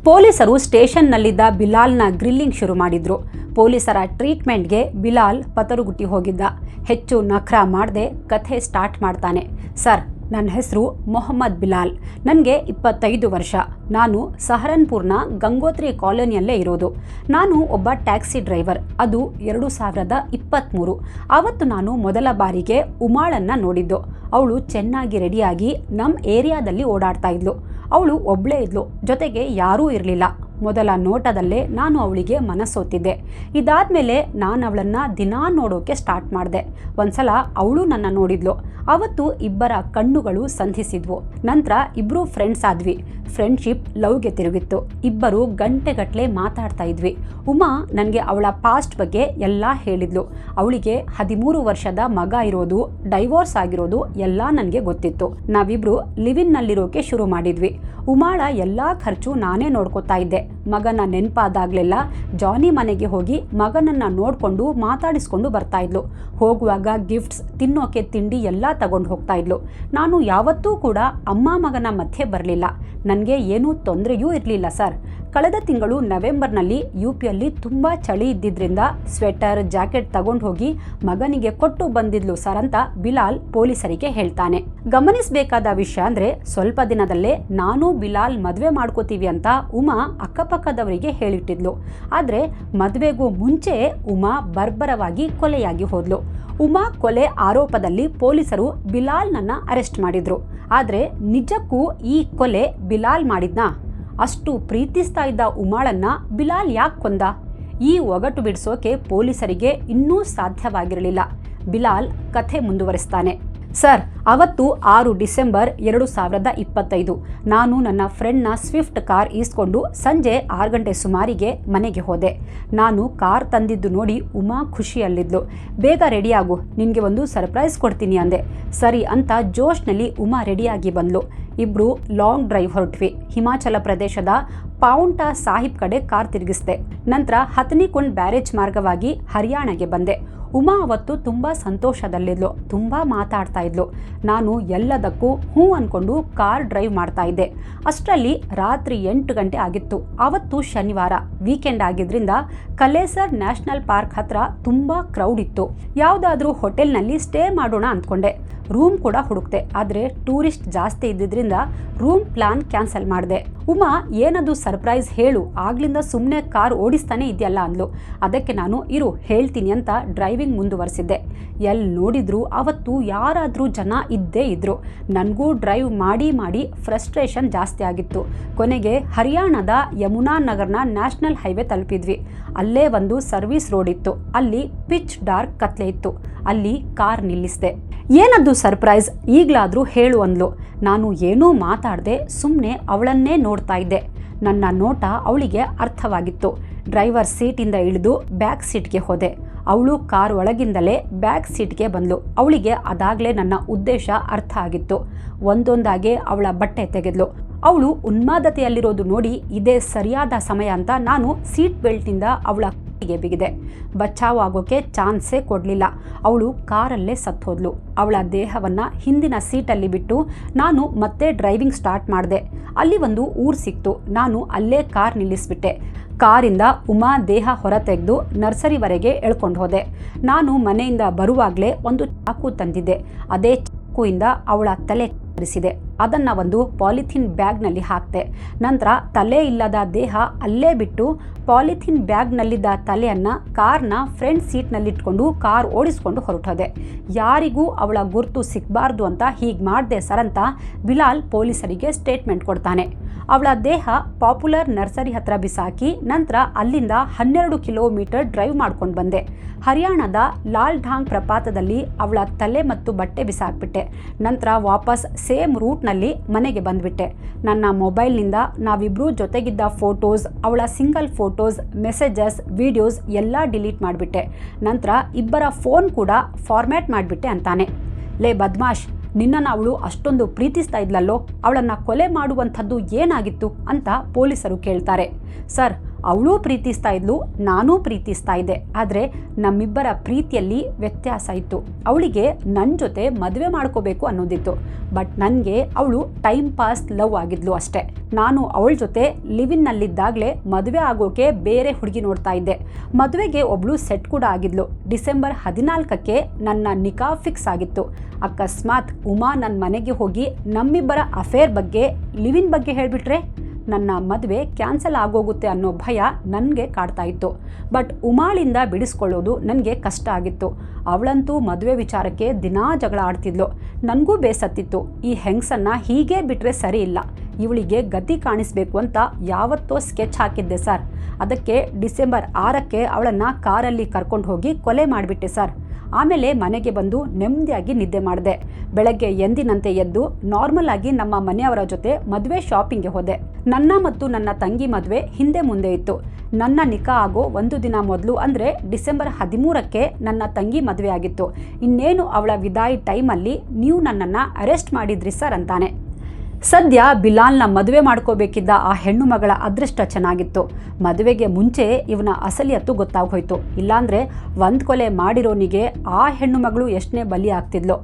ಪೊಲೀಸರು ಸ್ಟೇಷನ್ನಲ್ಲಿದ್ದ ಬಿಲಾಲ್ನ ಗ್ರಿಲ್ಲಿಂಗ್ ಶುರು ಮಾಡಿದ್ರು. ಪೊಲೀಸರ ಟ್ರೀಟ್ಮೆಂಟ್ಗೆ ಬಿಲಾಲ್ ಪತರುಗುಟ್ಟಿ ಹೋಗಿದ್ದ. ಹೆಚ್ಚು ನಖರ ಮಾಡದೆ ಕಥೆ ಸ್ಟಾರ್ಟ್ ಮಾಡ್ತಾನೆ. ಸರ್, ನನ್ನ ಹೆಸರು ಮೊಹಮ್ಮದ್ ಬಿಲಾಲ್. ನನಗೆ 25 ವರ್ಷ. ನಾನು ಸಹರನ್ಪುರ್ನ ಗಂಗೋತ್ರಿ ಕಾಲೋನಿಯಲ್ಲೇ ಇರೋದು. ನಾನು ಒಬ್ಬ ಟ್ಯಾಕ್ಸಿ ಡ್ರೈವರ್. ಅದು 2023. ಆವತ್ತು ನಾನು ಮೊದಲ ಬಾರಿಗೆ ಉಮಾಳನ್ನು ನೋಡಿದ್ದು. ಅವಳು ಚೆನ್ನಾಗಿ ರೆಡಿಯಾಗಿ ನಮ್ಮ ಏರಿಯಾದಲ್ಲಿ ಓಡಾಡ್ತಾ ಇದ್ಲು. ಅವಳು ಒಬ್ಬಳೇ ಇದ್ಲು, ಜೊತೆಗೆ ಯಾರೂ ಇರಲಿಲ್ಲ. ಮೊದಲ ನೋಟದಲ್ಲೇ ನಾನು ಅವಳಿಗೆ ಮನಸೋತಿದ್ದೆ. ಇದಾದ್ಮೇಲೆ ನಾನು ಅವಳನ್ನು ದಿನಾ ನೋಡೋಕೆ ಸ್ಟಾರ್ಟ್ ಮಾಡಿದೆ. ಒಂದ್ಸಲ ಅವಳು ನನ್ನ ನೋಡಿದ್ಲು. ಅವತ್ತು ಇಬ್ಬರ ಕಣ್ಣುಗಳು ಸಂಧಿಸಿದ್ವು. ನಂತರ ಇಬ್ಬರು ಫ್ರೆಂಡ್ಸ್ ಆದ್ವಿ. ಫ್ರೆಂಡ್ಶಿಪ್ ಲವ್ಗೆ ತಿರುಗಿತ್ತು. ಇಬ್ಬರು ಗಂಟೆಗಟ್ಟಲೆ ಮಾತಾಡ್ತಾ ಇದ್ವಿ. ಉಮಾ ನನಗೆ ಅವಳ ಪಾಸ್ಟ್ ಬಗ್ಗೆ ಎಲ್ಲ ಹೇಳಿದ್ಲು. ಅವಳಿಗೆ 13 ವರ್ಷದ ಮಗ ಇರೋದು, ಡೈವೋರ್ಸ್ ಆಗಿರೋದು ಎಲ್ಲ ನನಗೆ ಗೊತ್ತಿತ್ತು. ನಾವಿಬ್ರು ಲಿವಿನ್ನಲ್ಲಿರೋಕೆ ಶುರು ಮಾಡಿದ್ವಿ. ಉಮಾಳ ಎಲ್ಲ ಖರ್ಚು ನಾನೇ ನೋಡ್ಕೋತಾ ಇದ್ದೆ. ಮಗನ ನೆನಪಾದಾಗಲೆಲ್ಲ ಜಾನಿ ಮನೆಗೆ ಹೋಗಿ ಮಗನನ್ನು ನೋಡಿಕೊಂಡು ಮಾತಾಡಿಸ್ಕೊಂಡು ಬರ್ತಾ ಇದ್ಲು. ಹೋಗುವಾಗ ಗಿಫ್ಟ್ಸ್, ತಿನ್ನೋಕೆ ತಿಂಡಿ ಎಲ್ಲ ತಗೊಂಡು ಹೋಗ್ತಾ ಇದ್ಲು. ನಾನು ಯಾವತ್ತೂ ಕೂಡ ಅಮ್ಮ ಮಗನ ಮಧ್ಯೆ ಬರಲಿಲ್ಲ. ನನಗೆ ಏನೂ ತೊಂದರೆಯೂ ಇರಲಿಲ್ಲ ಸರ್. ಕಳೆದ ತಿಂಗಳು ನವೆಂಬರ್ನಲ್ಲಿ UPಯಲ್ಲಿ ತುಂಬ ಚಳಿ ಇದ್ದಿದ್ದರಿಂದ ಸ್ವೆಟರ್, ಜಾಕೆಟ್ ತಗೊಂಡು ಹೋಗಿ ಮಗನಿಗೆ ಕೊಟ್ಟು ಬಂದಿದ್ಲು ಸರ್ ಅಂತ ಬಿಲಾಲ್ ಪೊಲೀಸರಿಗೆ ಹೇಳ್ತಾನೆ. ಗಮನಿಸಬೇಕಾದ ವಿಷಯ ಅಂದರೆ, ಸ್ವಲ್ಪ ದಿನದಲ್ಲೇ ನಾನು ಬಿಲಾಲ್ ಮದುವೆ ಮಾಡ್ಕೋತೀವಿ ಅಂತ ಉಮಾ ಅಕ್ಕಪಕ್ಕದವರಿಗೆ ಹೇಳಿಟ್ಟಿದ್ಲು. ಆದರೆ ಮದುವೆಗೂ ಮುಂಚೆ ಉಮಾ ಬರ್ಬರವಾಗಿ ಕೊಲೆಯಾಗಿ ಹೋದ್ಲು. ಉಮಾ ಕೊಲೆ ಆರೋಪದಲ್ಲಿ ಪೊಲೀಸರು ಬಿಲಾಲ್ನನ್ನು ಅರೆಸ್ಟ್ ಮಾಡಿದ್ರು. ಆದರೆ ನಿಜಕ್ಕೂ ಈ ಕೊಲೆ ಬಿಲಾಲ್ ಮಾಡಿದ್ನಾ? ಅಷ್ಟು ಪ್ರೀತಿಸ್ತಾ ಇದ್ದ ಉಮಾಳನ್ನ ಬಿಲಾಲ್ ಯಾಕೆ ಕೊಂದ? ಈ ಒಗಟು ಬಿಡಿಸೋಕೆ ಪೊಲೀಸರಿಗೆ ಇನ್ನೂ ಸಾಧ್ಯವಾಗಿರಲಿಲ್ಲ. ಬಿಲಾಲ್ ಕಥೆ ಮುಂದುವರಿಸ್ತಾನೆ. ಸರ್, ಅವತ್ತು 6 ಡಿಸೆಂಬರ್ 2025 ನಾನು ನನ್ನ ಫ್ರೆಂಡ್ನ ಸ್ವಿಫ್ಟ್ ಕಾರ್ ಈಸ್ಕೊಂಡು ಸಂಜೆ 6 ಗಂಟೆ ಸುಮಾರಿಗೆ ಮನೆಗೆ ಹೋದೆ. ನಾನು ಕಾರ್ ತಂದಿದ್ದು ನೋಡಿ ಉಮಾ ಖುಷಿಯಲ್ಲಿದ್ಲು. ಬೇಗ ರೆಡಿಯಾಗು, ನಿನಗೆ ಒಂದು ಸರ್ಪ್ರೈಸ್ ಕೊಡ್ತೀನಿ ಅಂದೆ. ಸರಿ ಅಂತ ಜೋಶ್ನಲ್ಲಿ ಉಮಾ ರೆಡಿಯಾಗಿ ಬಂದ್ಲು. ಇಬ್ಬರು ಲಾಂಗ್ ಡ್ರೈವ್ ಹೊರಟ್ವಿ. ಹಿಮಾಚಲ ಪ್ರದೇಶದ ಪಾವಂಟಾ ಸಾಹಿಬ್ ಕಡೆ ಕಾರ್ ತಿರುಗಿಸ್ದೆ. ನಂತರ ಹಥನಿಕುಂಡ್ ಬ್ಯಾರೇಜ್ ಮಾರ್ಗವಾಗಿ ಹರಿಯಾಣಗೆ ಬಂದೆ. ಉಮಾ ಅವತ್ತು ತುಂಬ ಸಂತೋಷದಲ್ಲಿದ್ಲು, ತುಂಬ ಮಾತಾಡ್ತಾ ಇದ್ಲು. ನಾನು ಎಲ್ಲದಕ್ಕೂ ಹ್ಞೂ ಅಂದ್ಕೊಂಡು ಕಾರ್ ಡ್ರೈವ್ ಮಾಡ್ತಾ ಇದ್ದೆ. ಅಷ್ಟರಲ್ಲಿ ರಾತ್ರಿ 8 ಗಂಟೆ ಆಗಿತ್ತು. ಆವತ್ತು ಶನಿವಾರ, ವೀಕೆಂಡ್ ಆಗಿದ್ರಿಂದ ಕಲೇಸರ್ ನ್ಯಾಷನಲ್ ಪಾರ್ಕ್ ಹತ್ರ ತುಂಬ ಕ್ರೌಡ್ ಇತ್ತು. ಯಾವುದಾದ್ರೂ ಹೋಟೆಲ್ನಲ್ಲಿ ಸ್ಟೇ ಮಾಡೋಣ ಅಂದ್ಕೊಂಡೆ. ರೂಮ್ ಕೂಡ ಹುಡುಕ್ತೆ. ಆದರೆ ಟೂರಿಸ್ಟ್ ಜಾಸ್ತಿ ಇದ್ದಿದ್ದರಿಂದ ರೂಮ್ ಪ್ಲಾನ್ ಕ್ಯಾನ್ಸಲ್ ಮಾಡಿದೆ. ಉಮಾ, ಏನದು ಸರ್ಪ್ರೈಸ್ ಹೇಳು, ಆಗ್ಲಿಂದ ಸುಮ್ಮನೆ ಕಾರ್ ಓಡಿಸ್ತಾನೆ ಇದೆಯಲ್ಲ ಅಂದ್ಲು. ಅದಕ್ಕೆ ನಾನು ಇರು ಹೇಳ್ತೀನಿ ಅಂತ ಡ್ರೈವಿಂಗ್ ಮುಂದುವರಿಸಿದ್ದೆ. ಎಲ್ಲಿ ನೋಡಿದ್ರು ಅವತ್ತು ಯಾರಾದರೂ ಜನ ಇದ್ದೇ ಇದ್ರು. ನನಗೂ ಡ್ರೈವ್ ಮಾಡಿ ಮಾಡಿ ಫ್ರಸ್ಟ್ರೇಷನ್ ಜಾಸ್ತಿ ಆಗಿತ್ತು. ಕೊನೆಗೆ ಹರಿಯಾಣದ ಯಮುನಾ ನಗರ್ನ ನ್ಯಾಷನಲ್ ಹೈವೇ ತಲುಪಿದ್ವಿ. ಅಲ್ಲೇ ಒಂದು ಸರ್ವಿಸ್ ರೋಡ್ ಇತ್ತು. ಅಲ್ಲಿ ಪಿಚ್ ಡಾರ್ಕ್ ಕತ್ಲೆ ಇತ್ತು. ಅಲ್ಲಿ ಕಾರ್ ನಿಲ್ಲಿಸಿದೆ. ಏನದು ಸರ್ಪ್ರೈಸ್, ಈಗಲಾದರೂ ಹೇಳು ಅಂದ್ಲು. ನಾನು ಏನೂ ಮಾತಾಡದೆ ಸುಮ್ಮನೆ ಅವಳನ್ನೇ ನೋಡ್ತಾ ಇದ್ದೆ. ನನ್ನ ನೋಟ ಅವಳಿಗೆ ಅರ್ಥವಾಗಿತ್ತು. ಡ್ರೈವರ್ ಸೀಟಿಂದ ಇಳಿದು ಬ್ಯಾಕ್ ಸೀಟ್ಗೆ ಹೋದೆ. ಅವಳು ಕಾರ್ ಒಳಗಿಂದಲೇ ಬ್ಯಾಕ್ ಸೀಟ್ಗೆ ಬಂದ್ಲು. ಅವಳಿಗೆ ಅದಾಗಲೇ ನನ್ನ ಉದ್ದೇಶ ಅರ್ಥ ಆಗಿತ್ತು. ಒಂದೊಂದಾಗೆ ಅವಳ ಬಟ್ಟೆ ತೆಗೆದ್ಲು. ಅವಳು ಉನ್ಮಾದತೆಯಲ್ಲಿರೋದು ನೋಡಿ ಇದೇ ಸರಿಯಾದ ಸಮಯ ಅಂತ ನಾನು ಸೀಟ್ ಬೆಲ್ಟ್ನಿಂದ ಅವಳ ಗೆ ಬಿಗಿದೆ. ಬಚಾವ್ ಆಗೋಕೆ ಚಾನ್ಸೇ ಕೊಡಲಿಲ್ಲ. ಅವಳು ಕಾರಲ್ಲೇ ಸತ್ತೋದ್ಲು. ಅವಳ ದೇಹವನ್ನು ಹಿಂದಿನ ಸೀಟಲ್ಲಿ ಬಿಟ್ಟು ನಾನು ಮತ್ತೆ ಡ್ರೈವಿಂಗ್ ಸ್ಟಾರ್ಟ್ ಮಾಡಿದೆ. ಅಲ್ಲಿ ಒಂದು ಊರು ಸಿಕ್ತು. ನಾನು ಅಲ್ಲೇ ಕಾರ್ ನಿಲ್ಲಿಸ್ಬಿಟ್ಟೆ. ಕಾರಿಂದ ಉಮಾ ದೇಹ ಹೊರತೆಗೆದು ನರ್ಸರಿವರೆಗೆ ಎಳ್ಕೊಂಡು ಹೋದೆ. ನಾನು ಮನೆಯಿಂದ ಬರುವಾಗಲೇ ಒಂದು ಚಾಕು ತಂದಿದ್ದೆ. ಅದೇ ಚಾಕುವಿಂದ ಅವಳ ತಲೆ ಕತ್ತರಿಸಿದೆ. ಅದನ್ನು ಒಂದು ಪಾಲಿಥಿನ್ ಬ್ಯಾಗ್ನಲ್ಲಿ ಹಾಕ್ತೆ. ನಂತರ ತಲೆ ಇಲ್ಲದ ದೇಹ ಅಲ್ಲೇ ಬಿಟ್ಟು ಪಾಲಿಥಿನ್ ಬ್ಯಾಗ್ನಲ್ಲಿದ್ದ ತಲೆಯನ್ನು ಕಾರ್ನ ಫ್ರಂಟ್ ಸೀಟ್ನಲ್ಲಿಟ್ಕೊಂಡು ಕಾರ್ ಓಡಿಸ್ಕೊಂಡು ಹೊರಟೋದೆ. ಯಾರಿಗೂ ಅವಳ ಗುರುತು ಸಿಗಬಾರ್ದು ಅಂತ ಹೀಗೆ ಮಾಡಿದೆ ಸರ್ ಅಂತ ಬಿಲಾಲ್ ಪೊಲೀಸರಿಗೆ ಸ್ಟೇಟ್ಮೆಂಟ್ ಕೊಡ್ತಾನೆ. ಅವಳ ದೇಹ ಪಾಪ್ಯುಲರ್ ನರ್ಸರಿ ಹತ್ರ ಬಿಸಾಕಿ ನಂತರ ಅಲ್ಲಿಂದ 12 ಕಿಲೋಮೀಟರ್ ಡ್ರೈವ್ ಮಾಡ್ಕೊಂಡು ಬಂದೆ. ಹರಿಯಾಣದ ಲಾಲ್ ಢಾಂಗ್ ಪ್ರಪಾತದಲ್ಲಿ ಅವಳ ತಲೆ ಮತ್ತು ಬಟ್ಟೆ ಬಿಸಾಕ್ಬಿಟ್ಟೆ. ನಂತರ ವಾಪಸ್ ಸೇಮ್ ರೂಟ್ನಲ್ಲಿ ಮನೆಗೆ ಬಂದುಬಿಟ್ಟೆ. ನನ್ನ ಮೊಬೈಲ್ನಿಂದ ನಾವಿಬ್ಬರೂ ಜೊತೆಗಿದ್ದ ಫೋಟೋಸ್, ಅವಳ ಸಿಂಗಲ್ ಫೋಟೋಸ್, ಮೆಸೇಜಸ್, ವಿಡಿಯೋಸ್ ಎಲ್ಲ ಡಿಲೀಟ್ ಮಾಡಿಬಿಟ್ಟೆ. ನಂತರ ಇಬ್ಬರ ಫೋನ್ ಕೂಡ ಫಾರ್ಮ್ಯಾಟ್ ಮಾಡಿಬಿಟ್ಟೆ ಅಂತಾನೆ. ಲೇ ಬದ್ಮಾಶ್, ನಿನ್ನನ್ನು ಅವಳು ಅಷ್ಟೊಂದು ಪ್ರೀತಿಸ್ತಾ ಇದ್ಲಲ್ಲೋ, ಅವಳನ್ನು ಕೊಲೆ ಮಾಡುವಂಥದ್ದು ಏನಾಗಿತ್ತು ಅಂತ ಪೊಲೀಸರು ಕೇಳ್ತಾರೆ. ಸರ್, ಅವಳೂ ಪ್ರೀತಿಸ್ತಾ ಇದ್ಲು, ನಾನೂ ಪ್ರೀತಿಸ್ತಾ ಇದ್ದೆ. ಆದರೆ ನಮ್ಮಿಬ್ಬರ ಪ್ರೀತಿಯಲ್ಲಿ ವ್ಯತ್ಯಾಸ ಇತ್ತು. ಅವಳಿಗೆ ನನ್ನ ಜೊತೆ ಮದುವೆ ಮಾಡ್ಕೋಬೇಕು ಅನ್ನೋದಿತ್ತು. ಬಟ್ ನನಗೆ ಅವಳು ಟೈಮ್ ಪಾಸ್ ಲವ್ ಆಗಿದ್ಲು ಅಷ್ಟೇ. ನಾನು ಅವಳ ಜೊತೆ ಲಿವಿನ್ನಲ್ಲಿದ್ದಾಗಲೇ ಮದುವೆ ಆಗೋಕೆ ಬೇರೆ ಹುಡುಗಿ ನೋಡ್ತಾ ಇದ್ದೆ. ಮದುವೆಗೆ ಒಬ್ಳು ಸೆಟ್ ಕೂಡ ಆಗಿದ್ಲು. ಡಿಸೆಂಬರ್ 14ಕ್ಕೆ ನನ್ನ ನಿಕಾ ಫಿಕ್ಸ್ ಆಗಿತ್ತು. ಅಕಸ್ಮಾತ್ ಉಮಾ ನನ್ನ ಮನೆಗೆ ಹೋಗಿ ನಮ್ಮಿಬ್ಬರ ಅಫೇರ್ ಬಗ್ಗೆ, ಲಿವಿನ್ ಬಗ್ಗೆ ಹೇಳಿಬಿಟ್ರೆ ನನ್ನ ಮದುವೆ ಕ್ಯಾನ್ಸಲ್ ಆಗೋಗುತ್ತೆ ಅನ್ನೋ ಭಯ ನನಗೆ ಕಾಡ್ತಾ ಇತ್ತು. ಬಟ್ ಉಮಾಳಿಂದ ಬಿಡಿಸ್ಕೊಳ್ಳೋದು ನನಗೆ ಕಷ್ಟ ಆಗಿತ್ತು. ಅವಳಂತೂ ಮದುವೆ ವಿಚಾರಕ್ಕೆ ದಿನಾ ಜಗಳ ಆಡ್ತಿದ್ಲು. ನನಗೂ ಬೇಸತ್ತಿತ್ತು, ಈ ಹೆಂಗಸನ್ನು ಹೀಗೆ ಬಿಟ್ಟರೆ ಸರಿ ಇಲ್ಲ, ಇವಳಿಗೆ ಗತಿ ಕಾಣಿಸ್ಬೇಕು ಅಂತ ಯಾವತ್ತೋ ಸ್ಕೆಚ್ ಹಾಕಿದ್ದೆ ಸರ್. ಅದಕ್ಕೆ ಡಿಸೆಂಬರ್ 6ಕ್ಕೆ ಅವಳನ್ನು ಕಾರಲ್ಲಿ ಕರ್ಕೊಂಡು ಹೋಗಿ ಕೊಲೆ ಮಾಡಿಬಿಟ್ಟೆ ಸರ್. ಆಮೇಲೆ ಮನೆಗೆ ಬಂದು ನೆಮ್ಮದಿಯಾಗಿ ನಿದ್ದೆ ಮಾಡಿದೆ. ಬೆಳಗ್ಗೆ ಎಂದಿನಂತೆ ಎದ್ದು ನಾರ್ಮಲ್ ಆಗಿ ನಮ್ಮ ಮನೆಯವರ ಜೊತೆ ಮದುವೆ ಶಾಪಿಂಗ್ಗೆ ಹೋದೆ. ನನ್ನ ಮತ್ತು ನನ್ನ ತಂಗಿ ಮದುವೆ ಹಿಂದೆ ಮುಂದೆ ಇತ್ತು. ನನ್ನ ನಿಕಾ ಆಗೋ ಒಂದು ದಿನ ಮೊದಲು ಅಂದರೆ ಡಿಸೆಂಬರ್ 13ಕ್ಕೆ ನನ್ನ ತಂಗಿ ಮದುವೆ ಆಗಿತ್ತು. ಇನ್ನೇನು ಅವಳ ವಿದಾಯಿ ಟೈಮಲ್ಲಿ ನೀವು ನನ್ನನ್ನು ಅರೆಸ್ಟ್ ಮಾಡಿದ್ರಿ ಸರ್ ಅಂತಾನೆ. ಸದ್ಯ ಬಿಲಾಲ್ನ ಮದುವೆ ಮಾಡ್ಕೋಬೇಕಿದ್ದ ಆ ಹೆಣ್ಣು ಮಗಳ ಅದೃಷ್ಟ ಚೆನ್ನಾಗಿತ್ತು. ಮದುವೆಗೆ ಮುಂಚೆ ಇವನ ಅಸಲಿಯತ್ತು ಗೊತ್ತಾಗೋಯ್ತು. ಇಲ್ಲಾಂದರೆ ಒಂದು ಕೊಲೆ ಮಾಡಿರೋನಿಗೆ ಆ ಹೆಣ್ಣು ಮಗಳು ಎಷ್ಟನೇ ಬಲಿ ಆಗ್ತಿದ್ಲು.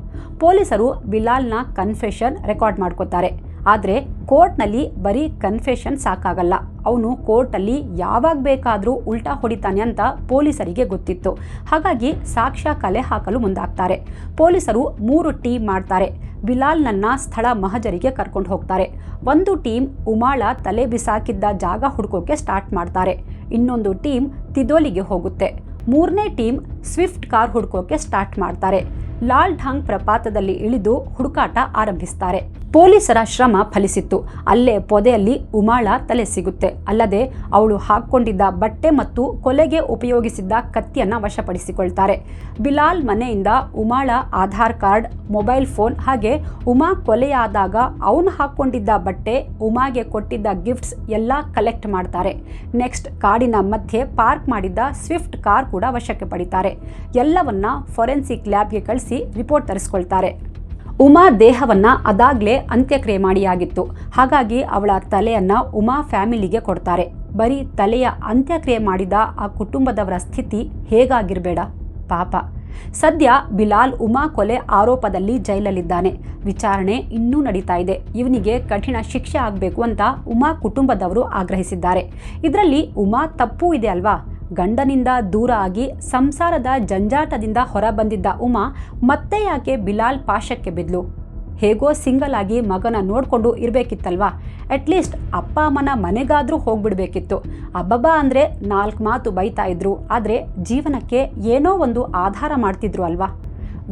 ಪೊಲೀಸರು ಬಿಲಾಲ್ನ ಕನ್ಫೆಷನ್ ರೆಕಾರ್ಡ್ ಮಾಡ್ಕೋತಾರೆ. ಆದರೆ ಕೋರ್ಟ್ನಲ್ಲಿ ಬರೀ ಕನ್ಫೆಷನ್ ಸಾಕಾಗಲ್ಲ, ಅವನು ಕೋರ್ಟಲ್ಲಿ ಯಾವಾಗ ಬೇಕಾದರೂ ಉಲ್ಟಾ ಹೊಡಿತಾನೆ ಅಂತ ಪೊಲೀಸರಿಗೆ ಗೊತ್ತಿತ್ತು. ಹಾಗಾಗಿ ಸಾಕ್ಷ್ಯ ಕಲೆ ಹಾಕಲು ಮುಂದಾಗ್ತಾರೆ. ಪೊಲೀಸರು 3 ಟೀಮ್ ಮಾಡ್ತಾರೆ. ಬಿಲಾಲ್ನನ್ನು ಸ್ಥಳ ಮಹಜರಿಗೆ ಕರ್ಕೊಂಡು ಹೋಗ್ತಾರೆ. ಒಂದು ಟೀಮ್ ಉಮಾಳ ತಲೆ ಬಿಸಾಕಿದ್ದ ಜಾಗ ಹುಡುಕೋಕೆ ಸ್ಟಾರ್ಟ್ ಮಾಡ್ತಾರೆ. ಇನ್ನೊಂದು ಟೀಮ್ ತಿದೋಲಿಗೆ ಹೋಗುತ್ತೆ. 3ನೇ ಟೀಮ್ ಸ್ವಿಫ್ಟ್ ಕಾರ್ ಹುಡುಕೋಕೆ ಸ್ಟಾರ್ಟ್ ಮಾಡ್ತಾರೆ. ಲಾಲ್ ಢಾಂಗ್ ಪ್ರಪಾತದಲ್ಲಿ ಇಳಿದು ಹುಡುಕಾಟ ಆರಂಭಿಸ್ತಾರೆ. ಪೊಲೀಸರ ಶ್ರಮ ಫಲಿಸಿತ್ತು. ಅಲ್ಲೇ ಪೊದೆಯಲ್ಲಿ ಉಮಾಳ ತಲೆ ಸಿಗುತ್ತೆ. ಅಲ್ಲದೆ ಅವಳು ಹಾಕ್ಕೊಂಡಿದ್ದ ಬಟ್ಟೆ ಮತ್ತು ಕೊಲೆಗೆ ಉಪಯೋಗಿಸಿದ್ದ ಕತ್ತಿಯನ್ನು ವಶಪಡಿಸಿಕೊಳ್ತಾರೆ. ಬಿಲಾಲ್ ಮನೆಯಿಂದ ಉಮಾಳ ಆಧಾರ್ ಕಾರ್ಡ್, ಮೊಬೈಲ್ ಫೋನ್ ಹಾಗೆ ಉಮಾ ಕೊಲೆಯಾದಾಗ ಅವನು ಹಾಕ್ಕೊಂಡಿದ್ದ ಬಟ್ಟೆ, ಉಮಾಗೆ ಕೊಟ್ಟಿದ್ದ ಗಿಫ್ಟ್ಸ್ ಎಲ್ಲ ಕಲೆಕ್ಟ್ ಮಾಡ್ತಾರೆ. ನೆಕ್ಸ್ಟ್ ಕಾಡಿನ ಮಧ್ಯೆ ಪಾರ್ಕ್ ಮಾಡಿದ್ದ ಸ್ವಿಫ್ಟ್ ಕಾರ್ ಕೂಡ ವಶಕ್ಕೆ ಪಡಿತಾರೆ. ಎಲ್ಲವನ್ನ ಫೊರೆನ್ಸಿಕ್ ಲ್ಯಾಬ್ಗೆ ಕಳಿಸಿ ರಿಪೋರ್ಟ್ ತರಿಸ್ಕೊಳ್ತಾರೆ. ಉಮಾ ದೇಹವನ್ನು ಅದಾಗಲೇ ಅಂತ್ಯಕ್ರಿಯೆ ಮಾಡಿಯಾಗಿತ್ತು. ಹಾಗಾಗಿ ಅವಳ ತಲೆಯನ್ನು ಉಮಾ ಫ್ಯಾಮಿಲಿಗೆ ಕೊಡ್ತಾರೆ. ಬರೀ ತಲೆಯ ಅಂತ್ಯಕ್ರಿಯೆ ಮಾಡಿದ ಆ ಕುಟುಂಬದವರ ಸ್ಥಿತಿ ಹೇಗಾಗಿರಬೇಡ ಪಾಪ. ಸದ್ಯ ಬಿಲಾಲ್ ಉಮಾ ಕೊಲೆ ಆರೋಪದಲ್ಲಿ ಜೈಲಲ್ಲಿದ್ದಾನೆ. ವಿಚಾರಣೆ ಇನ್ನೂ ನಡೀತಾ ಇದೆ. ಇವನಿಗೆ ಕಠಿಣ ಶಿಕ್ಷೆ ಆಗಬೇಕು ಅಂತ ಉಮಾ ಕುಟುಂಬದವರು ಆಗ್ರಹಿಸಿದ್ದಾರೆ. ಇದರಲ್ಲಿ ಉಮಾ ತಪ್ಪು ಇದೆ ಅಲ್ವಾ? ಗಂಡನಿಂದ ದೂರ ಆಗಿ ಸಂಸಾರದ ಜಂಜಾಟದಿಂದ ಹೊರಬಂದಿದ್ದ ಉಮಾ ಮತ್ತೆ ಯಾಕೆ ಬಿಲಾಲ್ ಪಾಶಕ್ಕೆ ಬಿದ್ಲು? ಹೇಗೋ ಸಿಂಗಲ್ ಆಗಿ ಮಗನ ನೋಡಿಕೊಂಡು ಇರಬೇಕಿತ್ತಲ್ವಾ? ಅಟ್ಲೀಸ್ಟ್ ಅಪ್ಪ ಅಮ್ಮನ ಮನೆಗಾದರೂ ಹೋಗ್ಬಿಡ್ಬೇಕಿತ್ತು. ಅಬ್ಬಬ್ಬಾ ಅಂದರೆ 4 ಮಾತು ಬೈತಾ ಇದ್ರು, ಆದರೆ ಜೀವನಕ್ಕೆ ಏನೋ ಒಂದು ಆಧಾರ ಮಾಡ್ತಿದ್ರು ಅಲ್ವಾ?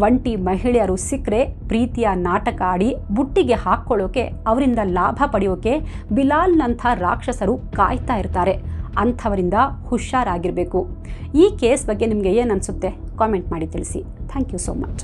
ಒಂಟಿ ಮಹಿಳೆಯರು ಸಿಕ್ಕರೆ ಪ್ರೀತಿಯ ನಾಟಕ ಆಡಿ ಬುಟ್ಟಿಗೆ ಹಾಕ್ಕೊಳ್ಳೋಕೆ, ಅವರಿಂದ ಲಾಭ ಪಡೆಯೋಕೆ ಬಿಲಾಲ್ನಂಥ ರಾಕ್ಷಸರು ಕಾಯ್ತಾ ಇರ್ತಾರೆ. ಅಂಥವರಿಂದ ಹುಷಾರಾಗಿರಬೇಕು. ಈ ಕೇಸ್ ಬಗ್ಗೆ ನಿಮಗೆ ಏನು ಅನಿಸುತ್ತೆ? ಕಾಮೆಂಟ್ ಮಾಡಿ ತಿಳಿಸಿ. Thank you so much.